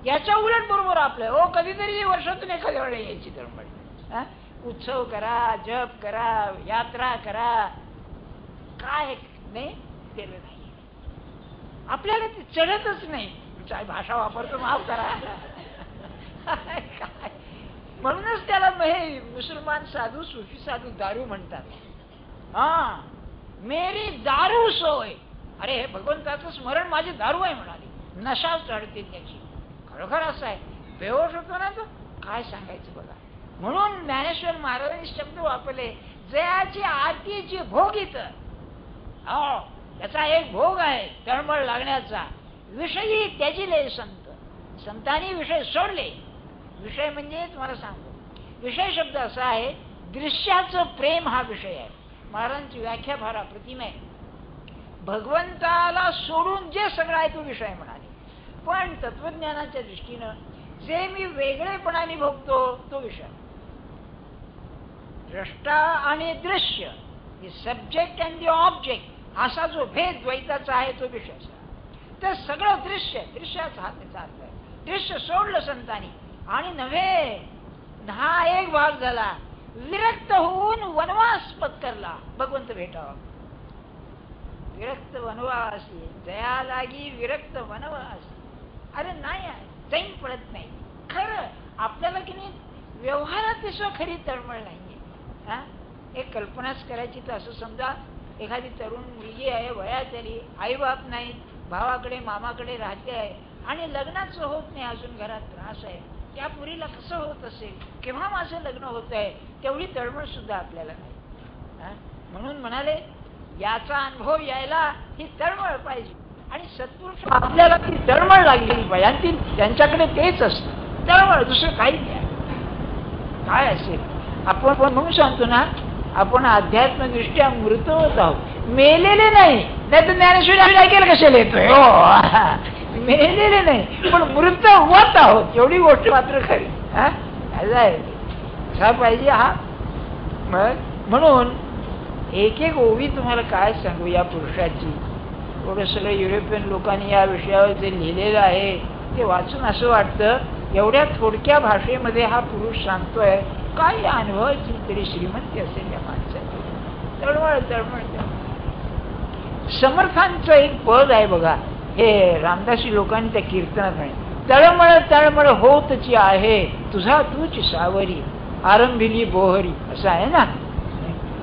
याच्या उलट बरोबर आपलं हो, कधीतरी वर्षातून एखाद्या वेळेला यायची तळमळ. उत्सव करा, जप करा, यात्रा करा, काय नाही केलं नाही आपल्याला, ते चढतच नाही. काय भाषा वापरतो माफ करा. काय म्हणूनच त्याला हे मुसलमान साधू, सुफी साधू दारू म्हणतात. मेरी दारू सोय. अरे हे भगवंताचं स्मरण माझी दारू आहे म्हणाली, नशा चढते त्याची. खरोखर असं आहे, बेहोश होतो ना तो, काय सांगायचं बघा. म्हणून ज्ञानेश्वर महाराजांनी शब्द वापरले, जयाची आरतीची भोगीत. हो, त्याचा एक भोग आहे तळमळ लागण्याचा. विषयी त्याजिले संत, संतांनी विषय सोडले. विषय म्हणजे तुम्हाला सांगतो, विषय शब्द असा आहे, दृश्याचं प्रेम हा विषय आहे. महाराजांची व्याख्या फार अप्रतिम आहे. भगवंताला सोडून जे सगळं आहे तो विषय म्हणाले. पण तत्वज्ञानाच्या दृष्टीनं जे मी वेगळेपणाने भोगतो तो विषय. द्रष्टा आणि दृश्य, सब्जेक्ट अँड द ऑब्जेक्ट असा जो भेद द्वैताचा आहे तो विषय. तर सगळं दृश्य, दृश्याचा हा त्याचा अर्थ आहे. दृश्य सोडलं संतांनी आणि नव्हे हा एक भाग झाला, विरक्त होऊन वनवास पत्करला भगवंत भेटावा. विरक्त वनवासी जया लागी विरक्त वनवासी. अरे नाही आहे, चैन पडत नाही. खरं आपल्याला की नाही व्यवहारात दिसो खरी तळमळ नाहीये. एक कल्पनाच करायची तर असं समजा एखादी तरुण मुलगी आहे, वयात आली, आई बाप नाही, भावाकडे मामाकडे राहते आहे आणि लग्नाचं होत नाही, अजून घरात त्रास आहे. त्या पुरीला कसं होत असेल, केव्हा माझं लग्न होत आहे, तेवढी तळमळ सुद्धा आपल्याला नाही. म्हणून म्हणाले याचा अनुभव यायला ही तळमळ पाहिजे. आणि सत्पुरुष आपल्याला ती तळमळ लागलेली पाहिजे आणि ती त्यांच्याकडे तेच असतं, तळमळ, दुसरं काही नाही. काय असेल आपण म्हणून सांगतो ना, आपण अध्यात्मदृष्ट्या मृत होत आहोत, मेलेले नाही. नाही तर ज्ञानेश्वरी ऐकायला कशाला येतोय? हो, मेलेले नाही पण मृत होत आहोत, एवढी गोष्ट मात्र खरी. कसा पाहिजे हा. म्हणून एक एक ओवी तुम्हाला काय सांगू या पुरुषाची. एवढं सगळं युरोपियन लोकांनी या विषयावर जे लिहिलेलं आहे ते वाचून असं वाटतं एवढ्या थोडक्या भाषेमध्ये हा पुरुष सांगतोय. काय अनुभवाची तरी श्रीमंती असेल या माणसाची. तळमळ तळमळ तळमळ. समर्थांचं एक पद आहे बघा, हे रामदासी लोकांनी त्या कीर्तनात म्हणे, तळमळ तळमळ होतची आहे तुझा तूच सावरी आरंभिली बोहरी, असं आहे ना.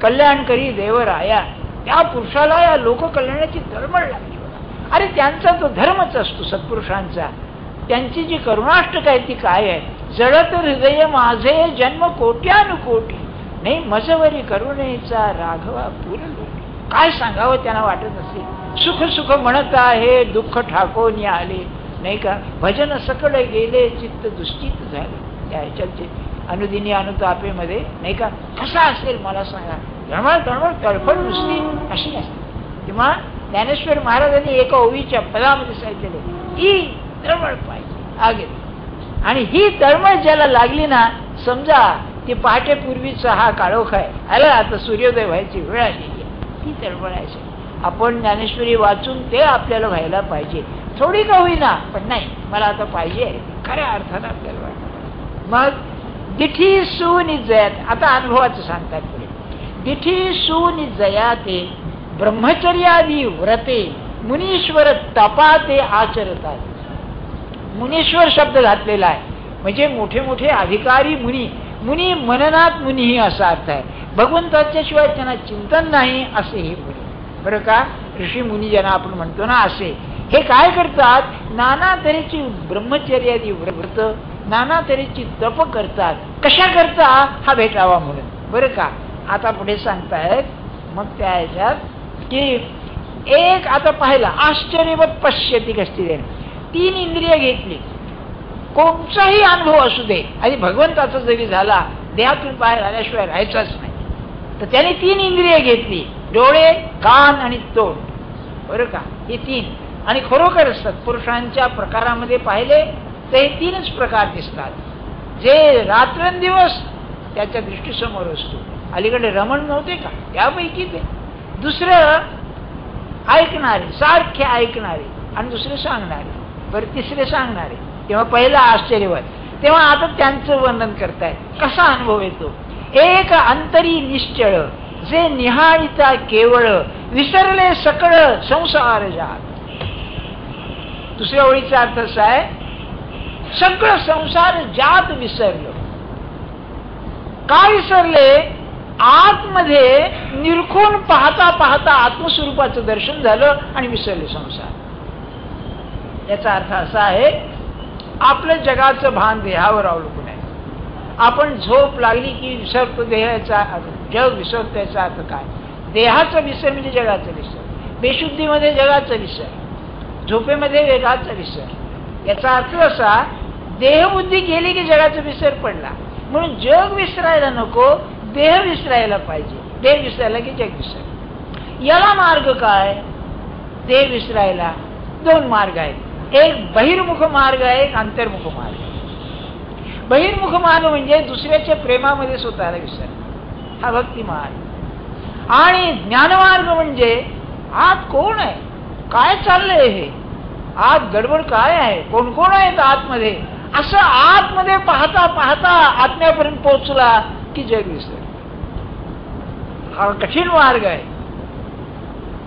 कल्याण करी देवराया. त्या पुरुषाला या लोककल्याणाची तळमळ लागली बघा. अरे त्यांचा तो धर्मच असतो सत्पुरुषांचा. त्यांची जी करुणाष्टक आहे ती काय आहे? जळत हृदय माझे जन्म कोट्यानुकोटी नाही मजवरी करुणेचा राघवा पुरलोटी. काय सांगावं त्यांना वाटत असेल. सुख सुख म्हणत आहे दुःख ठाकोनी आले नाही का. भजन सकळ गेले चित्त दुष्टित झाले. त्या ह्याच्याचे अनुदिनी अनुतापेमध्ये नाही का. कसा असेल मला सांगा. तळमळ तळमळ तळफळ नुसती अशी असते. तेव्हा ज्ञानेश्वर महाराजांनी एका ओवीच्या पदामध्ये सांगितलेले ही तळमळ पाहिजे आगे. आणि ही तळमळ ज्याला लागली ना, समजा ती पहाटे पूर्वीचा हा काळोख आहे, आला आता सूर्योदय व्हायची वेळ आलेली आहे, ती तळमळ आहे. आपण ज्ञानेश्वरी वाचून ते आपल्याला व्हायला पाहिजे. थोडी का होईना पण नाही मला आता पाहिजे खऱ्या अर्थानं आपल्याला वाटतं. मग दिठी सूनी जयात. आता अनुभवाचं सांगतात पुढे. दिठी सूनी जयाते ब्रह्मचर्यादी व्रते मुनीश्वर तपाते आचरतात. मुनीश्वर शब्द घातलेला आहे म्हणजे मोठे मोठे अधिकारी मुनी. मुनी मननात मुनी असा अर्थ आहे. भगवंताच्या शिवाय त्यांना चिंतन नाही असे हे मुनी. बरं का. ऋषी मुनी ज्यांना आपण म्हणतो ना असे हे काय करतात, नाना तऱ्हेची ब्रह्मचर्यादी व्रत नाना तऱ्हेची तप करतात. कशा करता हा भेटावा म्हणून. बरं का. आता पुढे सांगतायत मग त्या ह्याच्यात की एक आता पाहिला आश्चर्यवत पश्यती कष्टी देणे. 3 इंद्रिय घेतली. कोणताही अनुभव असू दे आणि भगवंताचा जरी झाला देहातून बाहेर आल्याशिवाय राहायचाच नाही. तर त्याने 3 इंद्रिय घेतली, डोळे कान आणि तोंड. बरं का. हे 3 आणि खरोखर सत्पुरुषांच्या प्रकारामध्ये पाहिले तर हे 3च प्रकार दिसतात जे रात्रंदिवस त्याच्या दृष्टीसमोर असतो. अलीकडे रमण नव्हते का त्यापैकी ते. दुसरं ऐकणारे, सारखे ऐकणारे आणि दुसरे सांगणारे. बरं तिसरे सांगणारे. तेव्हा पहिला आश्चर्यवत. तेव्हा आता त्यांचं वर्णन करताय कसा अनुभव येतो. एक अंतरी निश्चळ जे निहाळीता केवळ विसरले सकळ संसार जात. दुसऱ्या ओळीचा अर्थ असा आहे सगळं संसार जात विसरलं. का विसरले. आतमध्ये निरखून पाहता पाहता आत्मस्वरूपाचं दर्शन झालं आणि विसरले संसार. याचा अर्थ असा आहे आपलं जगाचं भान देहावर अवलंबून आहे. आपण झोप लागली की विसरतो देहाचा, जग विसरतो. याचा अर्थ काय. देहाचं विसर म्हणजे जगाचं विसर. बेशुद्धीमध्ये जगाचं विसर, झोपेमध्ये वेगाचा विसर. याचा अर्थ असा देहबुद्धी गेली की जगाचा विसर पडला. म्हणून जग विसरायला नको, देह विसरायला पाहिजे. देह विसरायला की जग विसर. याला मार्ग काय. देह विसरायला 2 मार्ग आहेत. एक बहिर्मुख मार्ग आहे, एक अंतर्मुख मार्ग आहे. बहिर्मुख मार्ग म्हणजे दुसऱ्याच्या प्रेमामध्ये स्वतःला विसरणं, हा भक्ती मार्ग. आणि ज्ञानमार्ग म्हणजे आत कोण आहे, काय चाललंय, हे आत गडबड काय आहे, कोण कोण आहेत आतमध्ये, असं आतमध्ये पाहता पाहता आत्म्यापर्यंत पोहोचला की जग विसर. हा कठीण मार्ग आहे.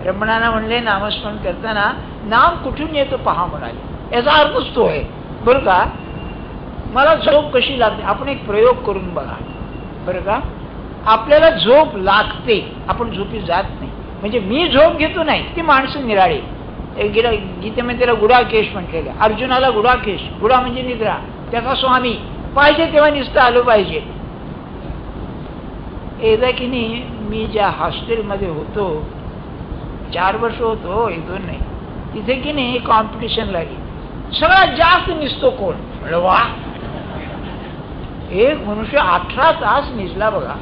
रमणांना म्हणले नामस्मरण करताना नाम कुठून येतं पहा म्हणाले. याचा अर्थच तो आहे बरं का. मला झोप कशी लागते, आपण एक प्रयोग करून बघा बरं का. आपल्याला झोप लागते, आपण झोपी जात नाही. म्हणजे मी झोप घेतो नाही, ती माणसं निराळी. गीतेमध्ये त्याला गुडाकेश म्हटलेलं. अर्जुनाला गुडाकेश, गुडा म्हणजे निद्रा, त्याचा स्वामी. पाहिजे तेव्हा नुसतं आलो पाहिजे. एकदा की नाही मी ज्या हॉस्टेलमध्ये होतो, 4 वर्ष होतो, 1-2 नाही, तिथे की नाही कॉम्पिटिशन लागली. सगळ्यात जास्त निसतो कोण, म्हणलं वा. एक मनुष्य 18 तास निजला बघा.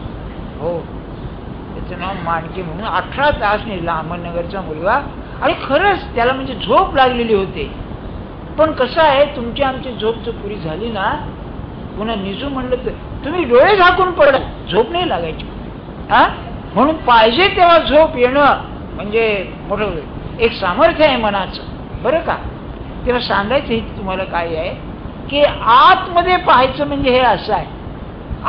हो, त्याचं नाव मांडके म्हणून. 18 तास निजला, अहमदनगरचा मुलगा. आणि खरंच त्याला म्हणजे झोप लागलेली होती. पण कसं आहे, तुमची आमची झोप जर पुरी झाली ना, पुन्हा निजू म्हणलं तर तुम्ही डोळे झाकून पडा, झोप नाही लागायची. म्हणून पाहिजे तेव्हा झोप येणं म्हणजे मोठं एक सामर्थ्य आहे मनाचं बरं का. तेव्हा सांगायचं हे तुम्हाला काय आहे की आतमध्ये पाहायचं म्हणजे हे असं आहे.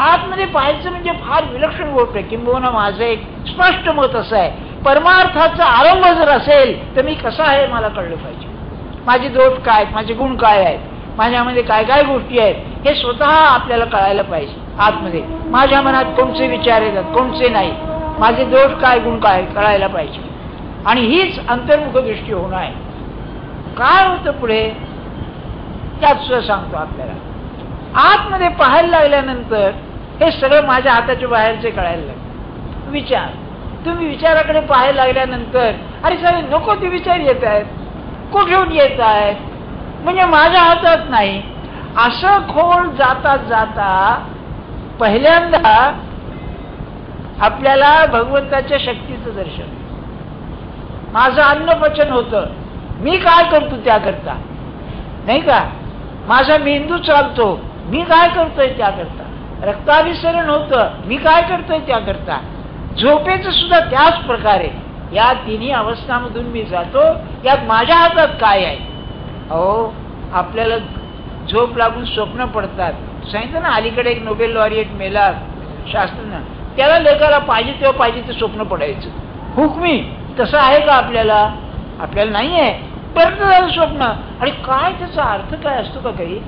आतमध्ये पाहायचं म्हणजे फार विलक्षण गोष्ट आहे. किंबहुना माझं एक स्पष्ट मत असं आहे, परमार्थाचा आरंभ जर असेल तर मी कसा आहे मला कळलं पाहिजे. माझे दोष काय आहेत, माझे गुण काय आहेत, माझ्यामध्ये काय काय गोष्टी आहेत, हे स्वतः आपल्याला कळायला पाहिजे. आतमध्ये माझ्या मनात कोणते विचार येतात, कोणते नाही, माझे दोष काय गुण काय कळायला पाहिजे. आणि हीच अंतर्मुख दृष्टी होणं आहे. काय होतं पुढे त्यात सुद्धा सांगतो आपल्याला. आतमध्ये पाहायला लागल्यानंतर हे सगळं माझ्या हाताच्या बाहेरचे कळायला लागले विचार. तुम्ही विचाराकडे पाहायला लागल्यानंतर अरे सगळे नको ते विचार येत आहेत, कुठून येत आहेत, म्हणजे माझ्या हातात नाही. असं खोल जाता जाता पहिल्यांदा आपल्याला भगवंताच्या शक्तीचं दर्शन. माझं अन्नपचन होतं, मी काय करतो त्याकरता, नाही का. माझा मेंदू चालतो, मी काय करतोय त्याकरता. रक्ताभिसरण होतं, मी काय करतोय त्याकरता. झोपेचं सुद्धा त्याच प्रकारे. या तिन्ही अवस्थांमधून मी जातो, यात माझ्या हातात काय आहे. अहो आपल्याला झोप लागून स्वप्न पडतात. सांगितलं ना अलीकडे एक नोबेल लॉरिएट मेला शास्त्रज्ञ, त्याला लेखाला पाहिजे तेव्हा पाहिजे ते स्वप्न पडायचं हुकमी. तसं आहे का आपल्याला, आपल्याला नाही आहे. परत झालं स्वप्न. आणि काय त्याचा अर्थ काय असतो का काही.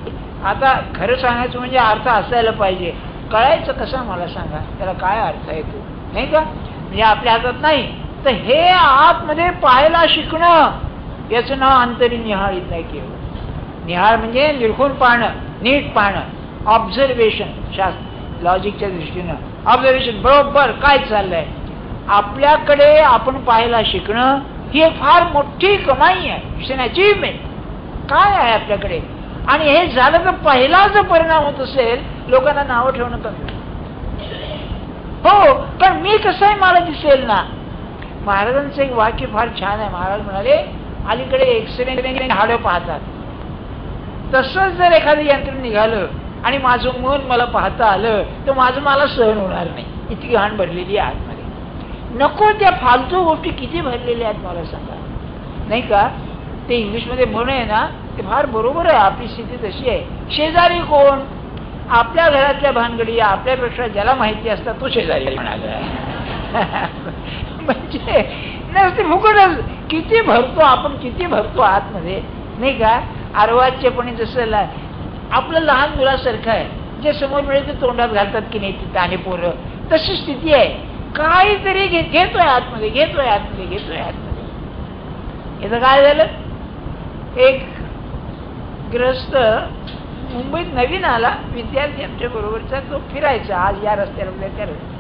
आता खरं सांगायचं म्हणजे अर्थ असायला पाहिजे. कळायचं कसं मला सांगा, त्याला काय अर्थ आहे तो, नाही का. म्हणजे आपल्या हातात नाही. तर हे आतमध्ये पाहायला शिकणं, याचं नाव अंतर्निहाळीत नाही केवळ. निहाळ म्हणजे निरखून पाहणं, नीट पाहणं, ऑब्झर्वेशन. शास्त्र लॉजिकच्या दृष्टीनं ऑब्झर्वेशन, बरोबर काय चाललंय आपल्याकडे आपण पाहायला शिकणं, ही एक फार मोठी कमाई आहे. It's an achievement. काय आहे आपल्याकडे. आणि हे झालं तर पहिला जर परिणाम होत असेल, लोकांना नावं ठेवणं कमी. हो, पण मी कसं आहे मला दिसेल ना. महाराजांचं एक वाक्य फार छान आहे. महाराज म्हणाले अलीकडे एक्सरे हाडं पाहतात, तसंच जर एखादं यंत्र निघालं आणि माझं मन मला पाहता आलं तर माझं मला सहन होणार नाही. इतकी घाण भरलेली आहे आतमध्ये. नको त्या फालतू गोष्टी किती भरलेल्या आहेत मला सांगा, नाही का. ते इंग्लिशमध्ये म्हण आहे ना, ते फार बरोबर आहे. आपली स्थिती तशी आहे. शेजारी कोण, आपल्या घरातल्या भानगडी आपल्यापेक्षा ज्याला माहिती असतात तो शेजारी म्हणाला. म्हणजे नसते फुकटच. किती भरतो आपण, किती भरतो आतमध्ये, नाही का. अर्वाच्यपणे जसं आपलं लहान मुलासारखं आहे, जे समोर मिळेल ते तोंडात घालतात की नाही तिथं आणि पोरं, तशी स्थिती आहे. काहीतरी घेतोय आतमध्ये, घेतोय आतमध्ये, घेतोय आतमध्ये. याचं काय झालं, एक ग्रस्त मुंबईत नवीन आला, विद्यार्थी आमच्या बरोबरचा, तो फिरायचा आज या रस्त्याला त्या रस्त्याला.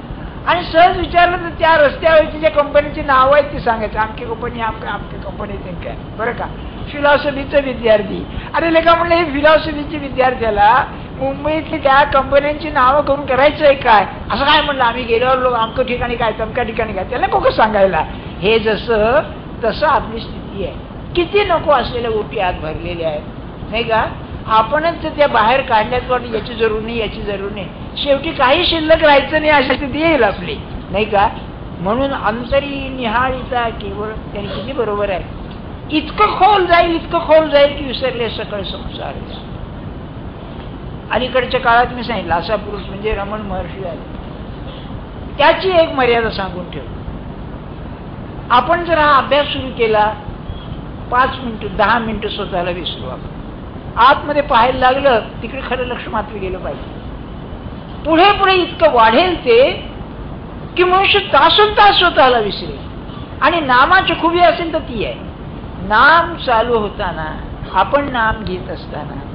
आणि सहज विचारलं तर त्या रस्त्यावरची ज्या कंपनीची नाव आहेत ती सांगायचं. आमची कंपनी, आमची कंपनी ते काय बरं का. फिलॉसॉफीचा विद्यार्थी. अरे लेखा म्हणलं हे फिलॉसॉफीच्या विद्यार्थ्याला मुंबईतली त्या कंपन्यांची नावं करून करायचं आहे काय. असं काय म्हणलं, आम्ही गेल्यावर लोक आमच्या ठिकाणी काय, तमक्या ठिकाणी काय, त्याला कोकं सांगायला. हे जसं तसं आपली स्थिती आहे. किती नको असलेल्या गोष्टी आत भरलेल्या आहेत, नाही का? आपणच त्या बाहेर काढण्यात वाटत याची जरूर नाही, याची जरूर नाही, शेवटी काही शिल्लक राहायचं नाही अशी स्थिती येईल आपली, नाही का? म्हणून अंतरी निहाळीता केवळ, त्याने किती बरोबर आहे, इतकं खोल जाईल, इतकं खोल जाईल की विसरले सकळ संसार. अलीकडच्या काळात मी सांगितलं असा पुरुष म्हणजे रमण महर्षी आहे. त्याची एक मर्यादा सांगून ठेव. आपण जर हा अभ्यास सुरू केला 5 मिनिटं 10 मिनिटं स्वतःला विसरू, आपण आतमध्ये पाहायला लागलं तिकडे खरं लक्ष मात्र गेलं पाहिजे. पुढे पुढे इतकं वाढेल ते की मनुष्य तासन तास स्वतःला विसरेल. आणि नामाची खुबी असेल तर ती आहे, नाम चालू होताना, आपण नाम घेत असताना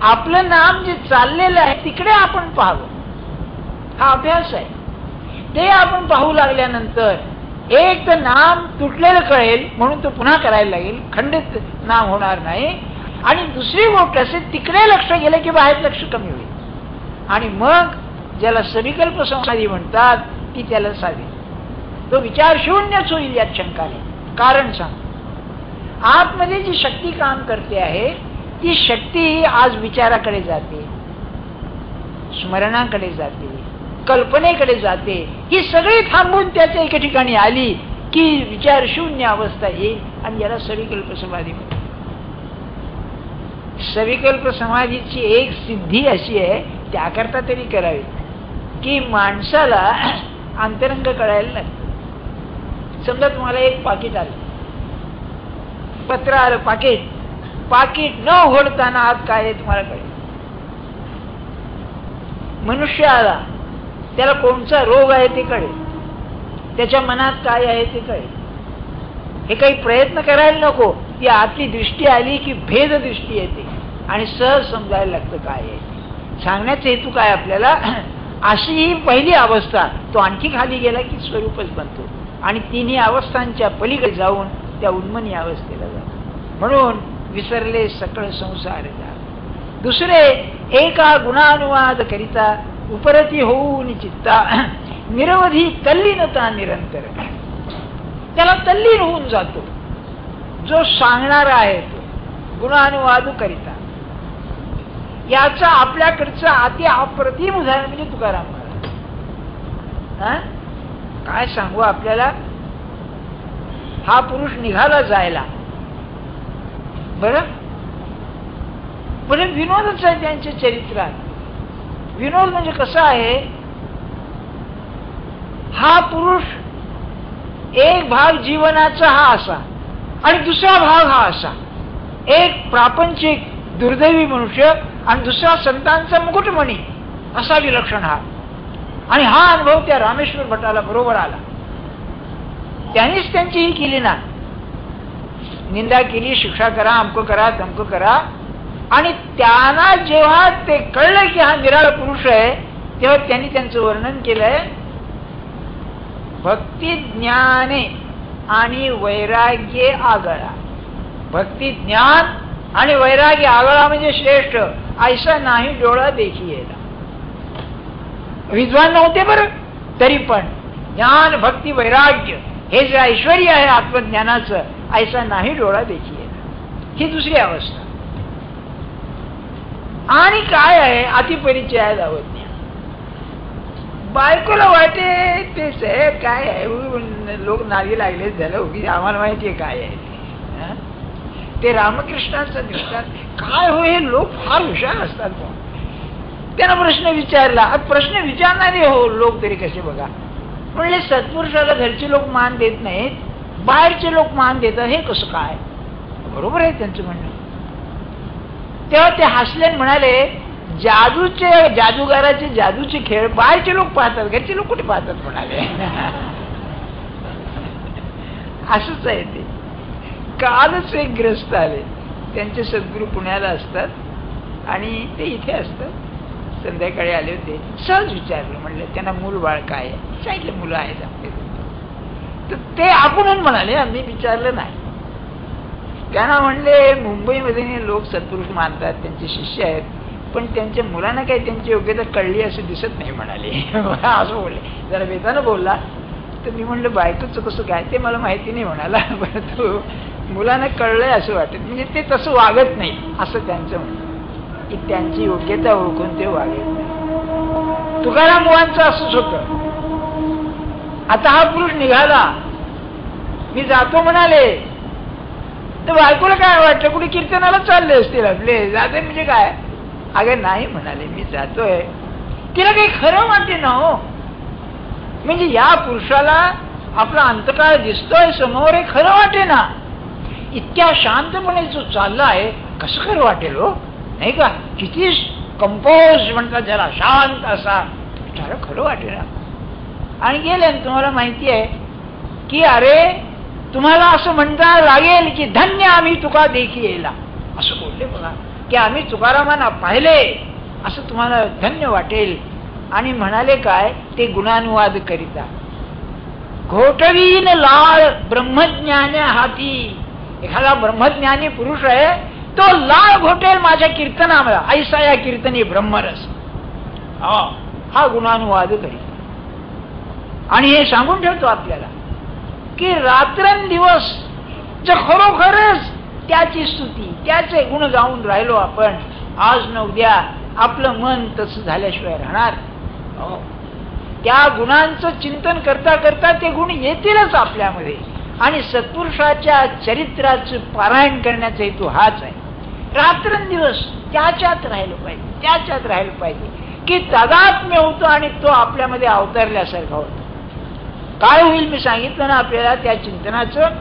आपलं नाम जे चाललेलं आहे तिकडे आपण पाहावं. हा अभ्यास आहे. ते आपण पाहू लागल्यानंतर एक तर नाम तुटलेलं कळेल, म्हणून तो पुन्हा करायला लागेल, खंडित नाम होणार नाही. आणि दुसरी गोष्ट असेल तिकडे लक्ष गेलं की बाहेर लक्ष कमी होईल. आणि मग ज्याला सविकल्प समाधी म्हणतात ती त्याला साधी, तो विचार शून्यच होईल यात शंका नाही. कारण सांग, आतमध्ये जी शक्ती काम करते आहे ती शक्ती आज विचाराकडे जाते, स्मरणाकडे जाते, कल्पनेकडे जाते. ही सगळी थांबून त्याच्या एका ठिकाणी आली की विचार शून्य अवस्था येईल आणि याला सविकल्प समाधी म्हणतात. सविकल्प समाधीची एक सिद्धी अशी आहे, त्याकरता तरी करावी की माणसाला अंतरंग कळायला लागतं. समजा तुम्हाला एक पाकिट आलं, पत्र आलं, पाकिट न उघडताना आत काय आहे तुम्हाला कळेल. मनुष्य आला, त्याला कोणता रोग आहे ते कळेल, त्याच्या मनात काय आहे ते कळेल. हे काही प्रयत्न करायला नको, ती आतली दृष्टी आली की भेद दृष्टी येते आणि सहज समजायला लागतं काय आहे. सांगण्याचा हेतू काय आपल्याला, अशी ही पहिली अवस्था, तो आणखी खाली गेला की स्वरूपच बनतो आणि तिन्ही अवस्थांच्या पलीकडे जाऊन त्या उन्मनी अवस्थेला जातो. म्हणून विसरले सकळ संसार जा. दुसरे एका गुणानुवाद करिता उपरती होऊन चित्ता निरवधी तल्लीनता निरंतर, त्याला तल्लीन होऊन जातो जो सांगणारा आहे तो गुणानुवाद करिता. याचा आपल्याकडचं अति अप्रतिम उदाहरण म्हणजे तुकाराम महाराज. काय सांगू आपल्याला, हा पुरुष निघाला जायला, बरं विनोदच आहे त्यांच्या चरित्रात. विनोद म्हणजे कसं आहे, हा पुरुष एक भाग जीवनाचा हा असा आणि दुसरा भाग हा असा, एक प्रापंचिक दुर्दैवी मनुष्य आणि दुसरा संतांचा मुकुटमणी असा विलक्षण हा. आणि हा अनुभव त्या रामेश्वर भटाला बरोबर आला. त्यांनीच त्यांची ही केली ना, निंदा केली, शिक्षा करा, अमकं करा, तमकं करा. आणि त्यांना जेव्हा ते कळलं की हा निराळा पुरुष आहे तेव्हा त्यांनी त्यांचं वर्णन केलंय, भक्ती ज्ञाने आणि वैराग्य आगळा. भक्ती ज्ञान आणि वैराग्य आगळा म्हणजे श्रेष्ठ, ऐसा नाही डोळा देखिएला. विद्वान नव्हते बरं, तरी पण ज्ञान भक्ती वैराग्य हे जे ऐश्वर्य आहे आत्मज्ञानाचं, ऐसा नाही डोळा देखिएला, ही दुसरी अवस्था. आणि काय आहे, अतिपरिचय लावत. बायकोला वाटे तेच आहे, काय आहे, लोक नागी लागले झालं उगी, आम्हाला माहिती आहे काय आहे ते. रामकृष्णाचं दिसतात काय हो, हे लोक फार हुशार असतात. त्यांना प्रश्न विचारला, प्रश्न विचारणारे हो लोक तरी कसे बघा. म्हणले सत्पुरुषाला घरचे लोक मान देत नाहीत, बाहेरचे लोक मान देतात, हे कसं काय. बरोबर आहे त्यांचं म्हणणं. तेव्हा ते हसले म्हणाले, जादूगाराचे जादूचे खेळ बाहेरचे लोक पाहतात, घरचे लोक कुठे पाहतात म्हणाले. असंच आहे ते. कालच एक ग्रस्त आले, त्यांचे सद्गुरू पुण्याला असतात आणि ते इथे असतात. संध्याकाळी आले होते, सहज विचारलं, म्हणलं त्यांना मूल बाळ काय आहे, सांगितलं मुलं आहेत आपले. तर ते आपणच म्हणाले, आम्ही विचारलं नाही. त्यांना म्हणले मुंबईमध्ये लोक सत्पुरुष मानतात, त्यांचे शिष्य आहेत, पण त्यांच्या मुलांना काही त्यांची योग्यता कळली असं दिसत नाही म्हणाले. असं बोलले, जरा वेगानं बोलला. तर मी म्हणलं बायकोचं कसं काय ते मला माहिती नाही म्हणाला. बरं तो मुलांना कळलंय असं वाटत, म्हणजे ते तसं वागत नाही असं त्यांचं म्हणणं की त्यांची योग्यता ओळखून ते वागत नाही. तुकाराम बुवांचं असंच होतं. आता हा पुरुष निघाला, मी जातो म्हणाले, तर बायकोला काय वाटलं, कुठे कीर्तनाला चालले असतील आपले, जाते म्हणजे काय, अगं नाही म्हणाले मी जातोय. तिला काही खरं वाटे ना हो, म्हणजे या पुरुषाला आपला अंतकाळ दिसतोय समोर, हे खरं वाटे ना. इतक्या शांतपणे जो चालला आहे, कसं खरं वाटेल हो, नाही का. किती कंपोज म्हणतात ज्याला, शांत असा, त्याला खरं वाटेल ना. आणि गेले, तुम्हाला माहिती आहे की अरे तुम्हाला असं म्हणता लागेल की धन्य आम्ही तुका देखी येला, असं बोलले बघा, की आम्ही तुकारामांना पाहिले असं तुम्हाला धन्य वाटेल. आणि म्हणाले काय, ते गुणानुवाद करिता, घोटवीन लाळ ब्रह्मज्ञान्या हाती. एखादा ब्रह्मज्ञानी पुरुष आहे, तो लाळ घोटेल माझ्या कीर्तनामध्ये, ऐसा या कीर्तनी ब्रह्मरस. हा गुणानुवाद करिता. आणि हे सांगून ठेवतो आपल्याला की रात्रंदिवस जर खरोखरच त्याची स्तुती, त्याचे गुण गाऊन राहिलो आपण, आज न उद्या आपलं मन तसं झाल्याशिवाय राहणार. त्या गुणांचं चिंतन करता करता ते गुण येतीलच आपल्यामध्ये. आणि सत्पुरुषाच्या चरित्राचं पारायण करण्याचा हेतू हाच आहे. रात्रंदिवस त्याच्यात राहिलं पाहिजे, त्याच्यात राहिलं पाहिजे की तादात्म्य होतो आणि तो आपल्यामध्ये अवतरल्यासारखा होतो. काय होईल मी सांगितलं ना आपल्याला त्या चिंतनाचं,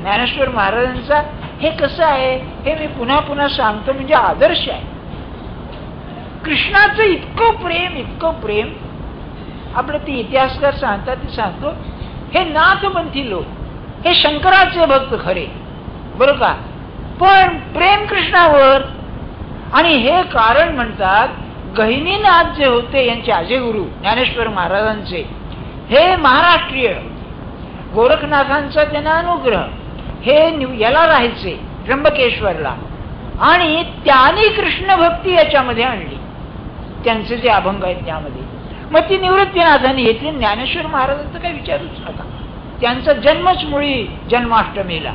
ज्ञानेश्वर महाराजांचा. हे कसं आहे हे मी पुन्हा पुन्हा सांगतो, म्हणजे आदर्श आहे. कृष्णाचं इतकं प्रेम, इतकं प्रेम. आपलं ते इतिहासकार सांगतात, ते सांगतो, हे नाथपंथी लोक, हे शंकराचे भक्त खरे, बरं का, पण प्रेम कृष्णावर. आणि हे कारण म्हणतात, गहिनीनाथ जे होते यांचे आजेगुरु ज्ञानेश्वर महाराजांचे, हे महाराष्ट्रीय, गोरखनाथांचा त्यांना अनुग्रह, हे याला राहायचे त्र्यंबकेश्वरला, आणि त्यांनी कृष्ण भक्ती याच्यामध्ये आणली, त्यांचे जे अभंग आहेत त्यामध्ये. मग ती निवृत्तीनाथांनी घेतली. ज्ञानेश्वर महाराजांचं काही विचारूच नका, त्यांचा जन्मच मुळी जन्माष्टमीला,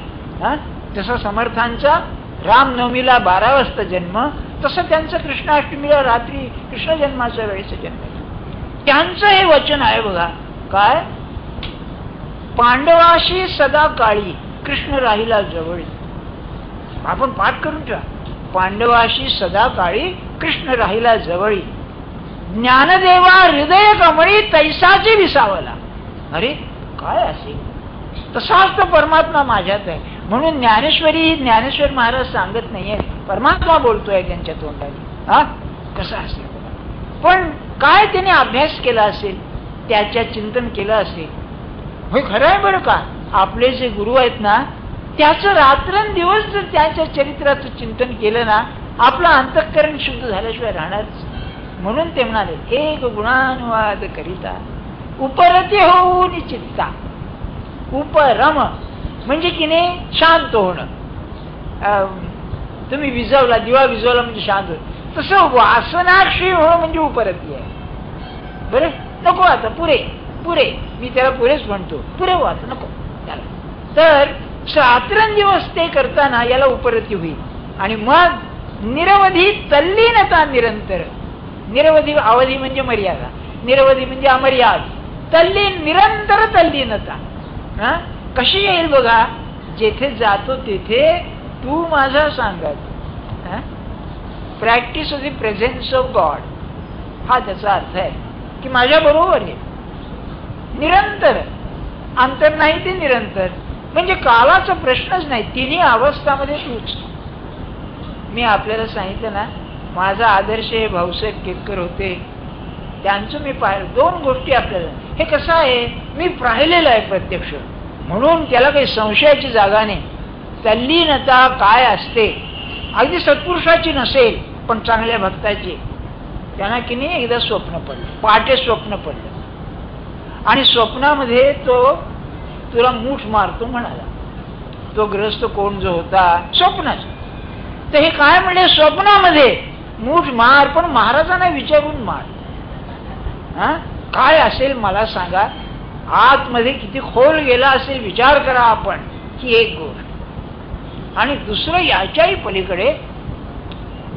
तसा समर्थांचा रामनवमीला 12 वाजता जन्म, तसं त्यांचं कृष्णाष्टमीला रात्री कृष्ण जन्माच्या वेळेचा जन्म. त्यांचं हे वचन आहे बघा, काय, पांडवाशी सदा काळी कृष्ण राहिला जवळ. आपण पाठ करून ठेवा, पांडवाशी सदा काळी कृष्ण राहिला जवळी, ज्ञानदेवा हृदय कमळी तैसाची विसावला. अरे काय असेल, तसाच तो परमात्मा माझ्यात आहे. म्हणून ज्ञानेश्वरी, ज्ञानेश्वर महाराज सांगत नाहीये, परमात्मा बोलतोय त्यांच्या तोंडाने. कसं असेल, पण काय त्याने अभ्यास केला असेल, त्याच्या चिंतन केलं असेल. होय, खरं आहे बरं का, आपले जे गुरु आहेत ना, त्याचं रात्रंदिवस जर त्याच्या चरित्राचं चिंतन केलं ना, आपलं अंतःकरण शुद्ध झाल्याशिवाय राहणारच. म्हणून ते म्हणाले, एक गुणानुवाद करिता उपरती होऊन चित्ता. उपरम म्हणजे की नाही शांत होणं. तुम्ही विझवला, दिवा विझवला म्हणजे शांत होत, तसं वासनाक्षी होणं म्हणजे उपरती आहे. बरं, नको आता, पुरे पुरे, मी त्याला पुरेच म्हणतो, पुरे वाच नको त्याला. तर रात्रंदिवस ते करताना याला उपरती होईल. आणि मग निरवधी तल्लीनता निरंतर. निरवधी अवधी म्हणजे मर्यादा, निरवधी म्हणजे अमर्याद, तल्लीन निरंतर तल्लीनता. कशी येईल बघा, जेथे जातो तेथे तू माझा सांगत. Practice of the presence of God, हा त्याचा अर्थ आहे की माझ्या बरोबर आहे निरंतर. अंतर नाही ते निरंतर, म्हणजे कालाचा प्रश्नच नाही, तिन्ही अवस्थामध्ये तूच. मी आपल्याला सांगितलं ना, माझा आदर्श हे भाऊसाहेब केतकर होते, त्यांचं मी पाहिलं. 2 गोष्टी आपल्याला, हे कसं आहे, मी पाहिलेलं आहे प्रत्यक्ष, म्हणून त्याला काही संशयाची जागा नाही. तल्लीनता काय असते, अगदी सत्पुरुषाची नसेल पण चांगल्या भक्ताची. त्यांना की नाही एकदा स्वप्न पडलं, पहाटे स्वप्न पडलं, आणि स्वप्नामध्ये तो तुला मूठ मारतो म्हणाला. तो ग्रस्त कोण जो होता स्वप्नाच, तर हे काय म्हणले, स्वप्नामध्ये मूठ मार, पण महाराजांना विचारून मार. काय असेल मला सांगा, आतमध्ये किती खोल गेला असेल विचार करा आपण. ही एक गोष्ट. आणि दुसरं याच्याही पलीकडे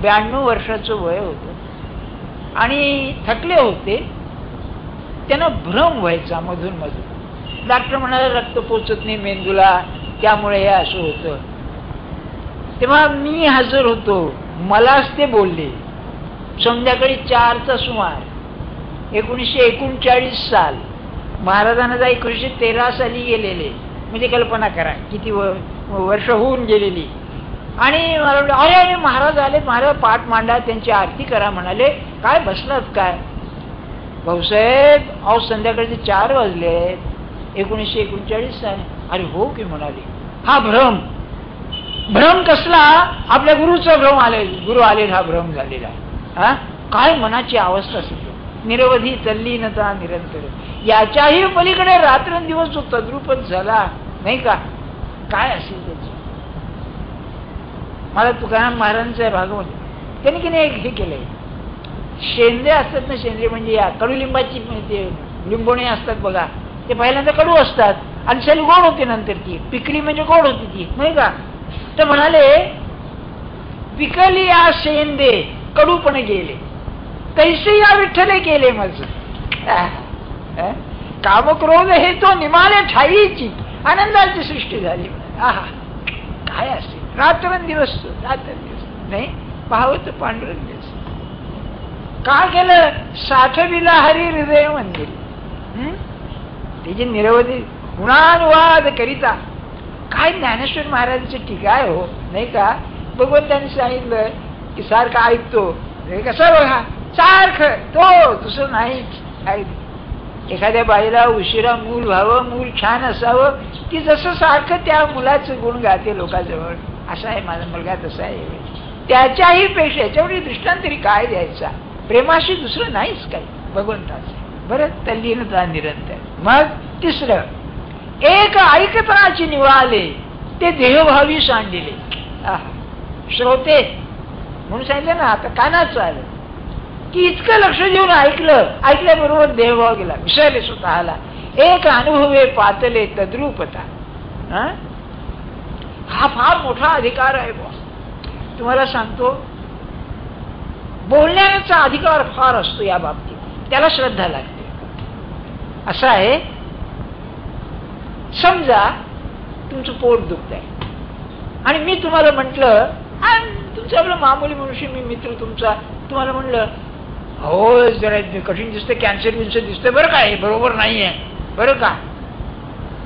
92 वर्षाचं वय होतं आणि थकले होते. त्यांना भ्रम व्हायचा मधून मधून. डॉक्टर म्हणाले रक्त पोचत नाही मेंदूला, त्यामुळे हे असं होतं. तेव्हा मी हजर होतो, मलाच ते बोलले. संध्याकाळी 4चा सुमार, 1939 साल. महाराजांना 1913 साली गेलेले, म्हणजे कल्पना करा किती वर्ष होऊन गेलेली. आणि मला म्हटलं अरे अरे महाराज आले, महाराज पाठ मांडा, त्यांची आरती करा. म्हणाले काय बसलात काय? भाऊसाहेब अहो संध्याकाळचे 4 वाजले, 1939 साल. अरे हो की म्हणाले. हा भ्रम. भ्रम कसला? आपल्या गुरुचा भ्रम आले, गुरु आले, हा भ्रम झालेला. हा काय मनाची अवस्था असते, निरवधी तल्लीनता निरंतर. याच्याही पलीकडे रात्रंदिवस जो तद्रूपच झाला नाही का, काय असेल त्याची. मला तुकाराम महाराजांचं भागवत, त्यांनी की नाही हे केलंय, शेंदे असतात ना, शेंदे म्हणजे या कडुलिंबाची ते लिंबोणी असतात बघा, ते पहिल्यांदा कडू असतात आणि सेल गोड होते, नंतर ती पिकली म्हणजे गोड होती ती नाही का. तर म्हणाले पिकली या शेंदे कडू पण गेले, तैसे या विठ्ठले केले मज. कामक्रोध हे तो निमाले ठाईची, आनंदाची सृष्टी झाली. आहा काय असेल, रात्रंदिवस रात्रंदिवस नाही पाहत पांडुरंग दिवस. का केलं? साठविला हरी हृदय मंदिर. त्याची निरवधी गुणानुवाद करिता. काय ज्ञानेश्वर महाराजांची टीका आहे हो नाही का. भगवंतांनी सांगितलं की सारखं ऐकतो, कसं बघा सारखं तो, दुसरं नाहीच. एखाद्या बाईला उशिरा मूल व्हावं, मूल छान असावं, ती जसं सारखं त्या मुलाचं गुण गाते लोकांजवळ, असा आहे माझा मुलगा, तसा आहे. त्याच्याही पेक्षा याच्यावर दृष्टांत तरी काय द्यायचा. प्रेमाशी दुसरं नाहीच काही भगवंताचं. बरं तल्लीनता निरंतर. मग तिसरं एक ऐकताची निवळाले, ते देहभावी सांडिले. श्रोते म्हणून सांगितलं ना, आता कानाचं आलं की इतकं लक्ष देऊन ऐकलं, ऐकल्याबरोबर देहभाव गेला, विसरले स्वतःला. एक अनुभवे पातले तद्रूपता. हा फार मोठा अधिकार आहे बॉस. तुम्हाला सांगतो, बोलण्याचा अधिकार फार असतो या बाबतीत, त्याला श्रद्धा लागते. असं आहे, समजा तुमचं पोट दुखत आहे आणि मी तुम्हाला म्हटलं, तुमचं आपलं मामूली मनुष्य, मी मित्र तुमचा, तुम्हाला म्हटलं हो जरा कठीण दिसतं, कॅन्सर बिन्सर दिसतंय बरं काय, बरोबर नाहीये बरं का.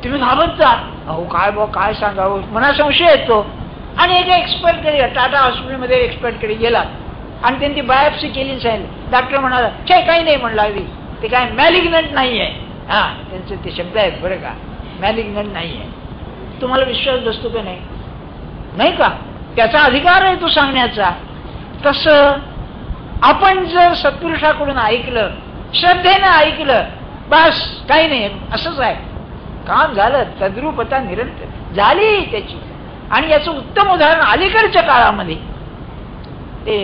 तुम्ही घाबरता, अहो काय बा काय सांगावं, मना संशय येतो. आणि एका एक्सपर्टकडे, टाटा हॉस्पिटलमध्ये एक्सपर्टकडे गेला आणि त्यांनी ती बायोप्सी केली, सांगितलं. डॉक्टर म्हणाला छे काही नाही म्हणला, ते काय मॅलिग्नंट नाही आहे. हा त्यांचे ते शब्द आहेत बरं का, मॅलिग्नंट नाही आहे. तुम्हाला विश्वास बसतो का नाही? नाही का, त्याचा अधिकार आहे तो सांगण्याचा. तसं आपण जर सत्पुरुषाकडून ऐकलं, श्रद्धेनं ऐकलं, बस काही नाही असंच आहे, काम झालं, तद्रूपता निरंतर झाली त्याची. आणि याचं उत्तम उदाहरण अलीकडच्या काळामध्ये ते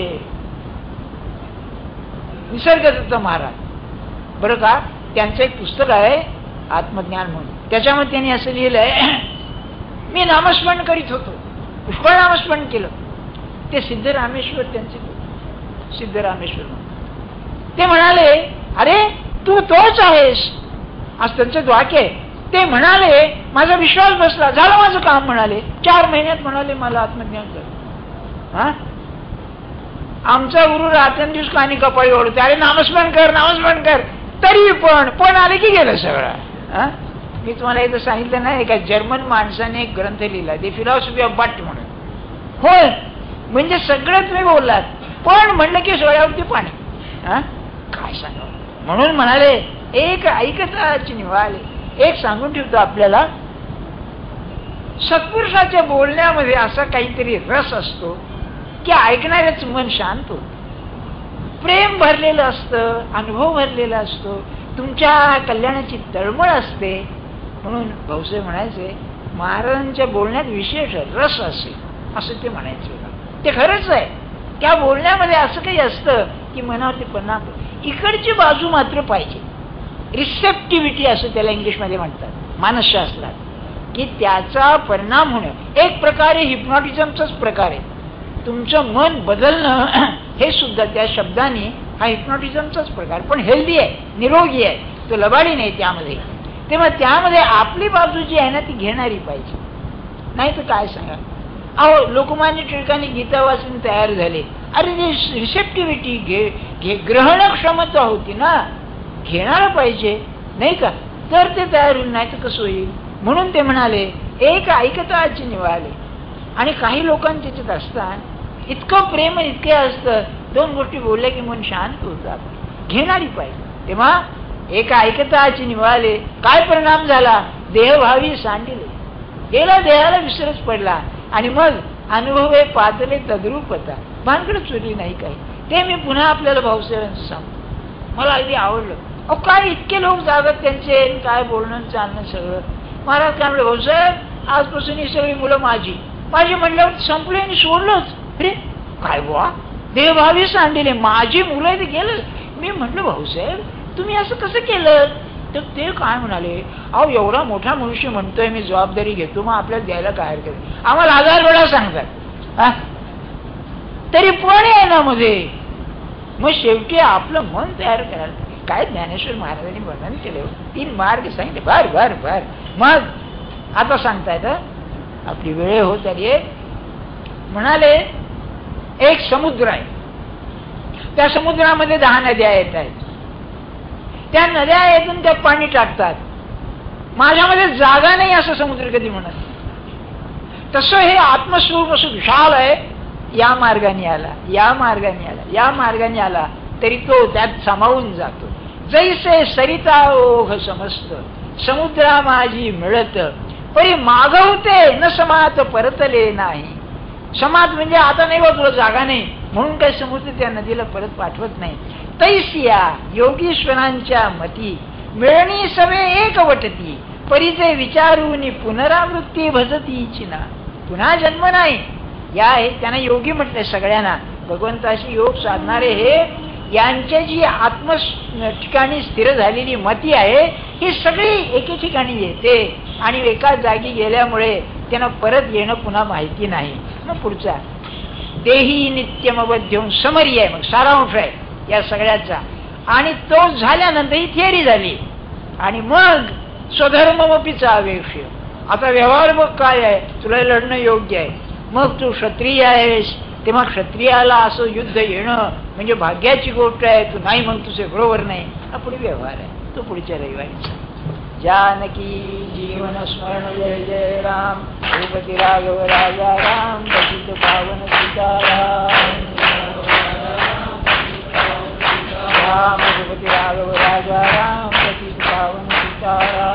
निसर्गदत्त महाराज बरं का, त्यांचं एक पुस्तक आहे आत्मज्ञान म्हणून. त्याच्यामध्ये त्यांनी असं लिहिलंय, मी नामस्मरण करीत होतो, पुष्कळ नामस्मरण केलं. ते सिद्धरामेश्वर, त्यांचे सिद्धरामेश्वर ते म्हणाले अरे तू तोच आहेस. आज त्यांचं वाक्य आहे. ते म्हणाले माझा विश्वास बसला, झालं माझं काम. म्हणाले 4 महिन्यात म्हणाले मला आत्मज्ञान कर. हा आमचा गुरु रात्रंदिवस कानी कपाळी ओढते, अरे नामस्मरण कर नामस्मरण कर, तरी पण आले की गेलं सगळं. मी तुम्हाला एकदा सांगितलं ना, एका जर्मन माणसाने एक ग्रंथ लिहिला, दी फिलॉसॉफी ऑफ बट म्हणून. होय म्हणजे सगळं तुम्ही बोललात, पण म्हणलं की सोळ्यावरती पाणी. काय सांगावं. म्हणून म्हणाले एक ऐकताची निवाले. एक सांगून ठेवतो आपल्याला, सत्पुरुषाच्या बोलण्यामध्ये असा काहीतरी रस असतो की ऐकणाऱ्याच मन शांत होतं, प्रेम भरलेलं असतं, अनुभव भरलेला असतो, तुमच्या कल्याणाची तळमळ असते. म्हणून भाऊसाहेब म्हणायचे महाराजांच्या बोलण्यात विशेष रस असेल, असं ते म्हणायचे. ते खरंच आहे, त्या बोलण्यामध्ये असं काही असतं की मनावरती परिणाम. इकडची बाजू मात्र पाहिजे, रिसेप्टिव्हिटी असं त्याला इंग्लिशमध्ये म्हणतात मानसशास्त्रात. की त्याचा परिणाम होणं एक प्रकारे हिप्नॉटिझमचाच प्रकार आहे. तुमचं मन बदलणं हे सुद्धा त्या शब्दाने हा हिप्नॉटिझमचाच प्रकार, पण हेल्दी आहे, निरोगी आहे, तो लबाडी नाही त्यामध्ये. तेव्हा त्यामध्ये आपली बाजू जी आहे ना ती घेणारी पाहिजे, नाही तर काय सांगा. अहो लोकमान्य टिळकांनी गीता वाचून तयार झाले. अरे जे रिसेप्टिव्हिटी ग्रहण क्षमता होती ना, घेणार पाहिजे नाही का, तर ते तयार होईल, नाही तर कसं होईल. म्हणून ते म्हणाले एक ऐकताची निवाले. आणि काही लोकांचे त्याच्यात असतात इतकं प्रेम इतके असतं, दोन गोष्टी बोलल्या की मन शांत होतात, घेणारी पाहिजे. तेव्हा एक ऐकताची निवाले. काय परिणाम झाला, देहभावी सांडिले, गेला देहाला विसरच पडला. आणि मग अनुभवे पातले तद्रूप होता, भानकडे चुरली नाही काही. ते मी पुन्हा आपल्याला भाऊसाहेबांचं सांगतो, मला अगदी आवडलं. अहो काय इतके लोक जागत त्यांचे, काय बोलणं चालणं सगळं. महाराज काय म्हणले, भाऊसाहेब आजपासून ही सगळी मुलं माझी म्हणल्यावर संपले आणि सोडलंच. अरे काय बुवा, देहभावी सांडिले, माझी मुलं ते गेलं. मी म्हटलं भाऊसाहेब तुम्ही असं कसं केलं. तर ते काय म्हणाले, अहो एवढा मोठा मनुष्य म्हणतोय मी जबाबदारी घेतो, मग आपल्याला द्यायला काय हरकत. आम्हाला 1000 वेळा सांगतात तरी पण आहे ना मध्ये. मग शेवटी आपलं मन तयार करायला काय ज्ञानेश्वर महाराजांनी वर्णन केले, 3 मार्ग सांगितले. बर बर बर. मग आता सांगतायत, आपली वेळ होत आली. म्हणाले एक समुद्र आहे, त्या समुद्रामध्ये 10 नद्या येत आहेत. त्या नद्या येथून त्यात पाणी टाकतात. माझ्यामध्ये जागा नाही असं समुद्र कधी म्हणत. तसं हे आत्मस्वरूप असं विशाल आहे. या मार्गाने आला, या मार्गाने आला, या मार्गाने आला तरी तो त्यात सामावून जातो. जैसे सरिता ओघ समस्त समुद्रा माझी मिळत, परी मागवते न समात परतले नाही. समात म्हणजे आता नाही बा तुला जागा नाही म्हणून काही समुद्र त्या नदीला परत पाठवत नाही. तैसिया योगीश्वरांच्या मती मिळणी सवे एक वटती, परीचे विचारून पुनरावृत्ती भजती चिना. पुन्हा जन्म नाही. या त्यांना योगी म्हटले सगळ्यांना. भगवंताशी योग साधणारे हे यांच्या जी आत्म ठिकाणी स्थिर झालेली मती आहे ही सगळी एके ठिकाणी येते आणि एका जागी गेल्यामुळे त्यांना परत येणं पुन्हा माहिती नाही. मग पुढचा देही नित्यमबद्ध्यम समरी आहे, मग सारांश आहे या सगळ्याचा. आणि तो झाल्यानंतर ही थिअरी झाली. आणि मग स्वधर्ममपीचा आवेश. आता व्यवहार बघ काय आहे, तुला लढणं योग्य आहे. मग तू क्षत्रिय आहेस तेव्हा क्षत्रियाला असं युद्ध येणं म्हणजे भाग्याची गोष्ट आहे. तू नाही मग तुझे बरोबर नाही. हा पुढे व्यवहार आहे, तो पुढच्या रविवारीचा. जानकी जीवन स्मरण जय जय राम. भूपती राघव राजा राम. पतित पावन सीताराम. राम भूपती राघव राजा राम. पतित पावन सीताराम.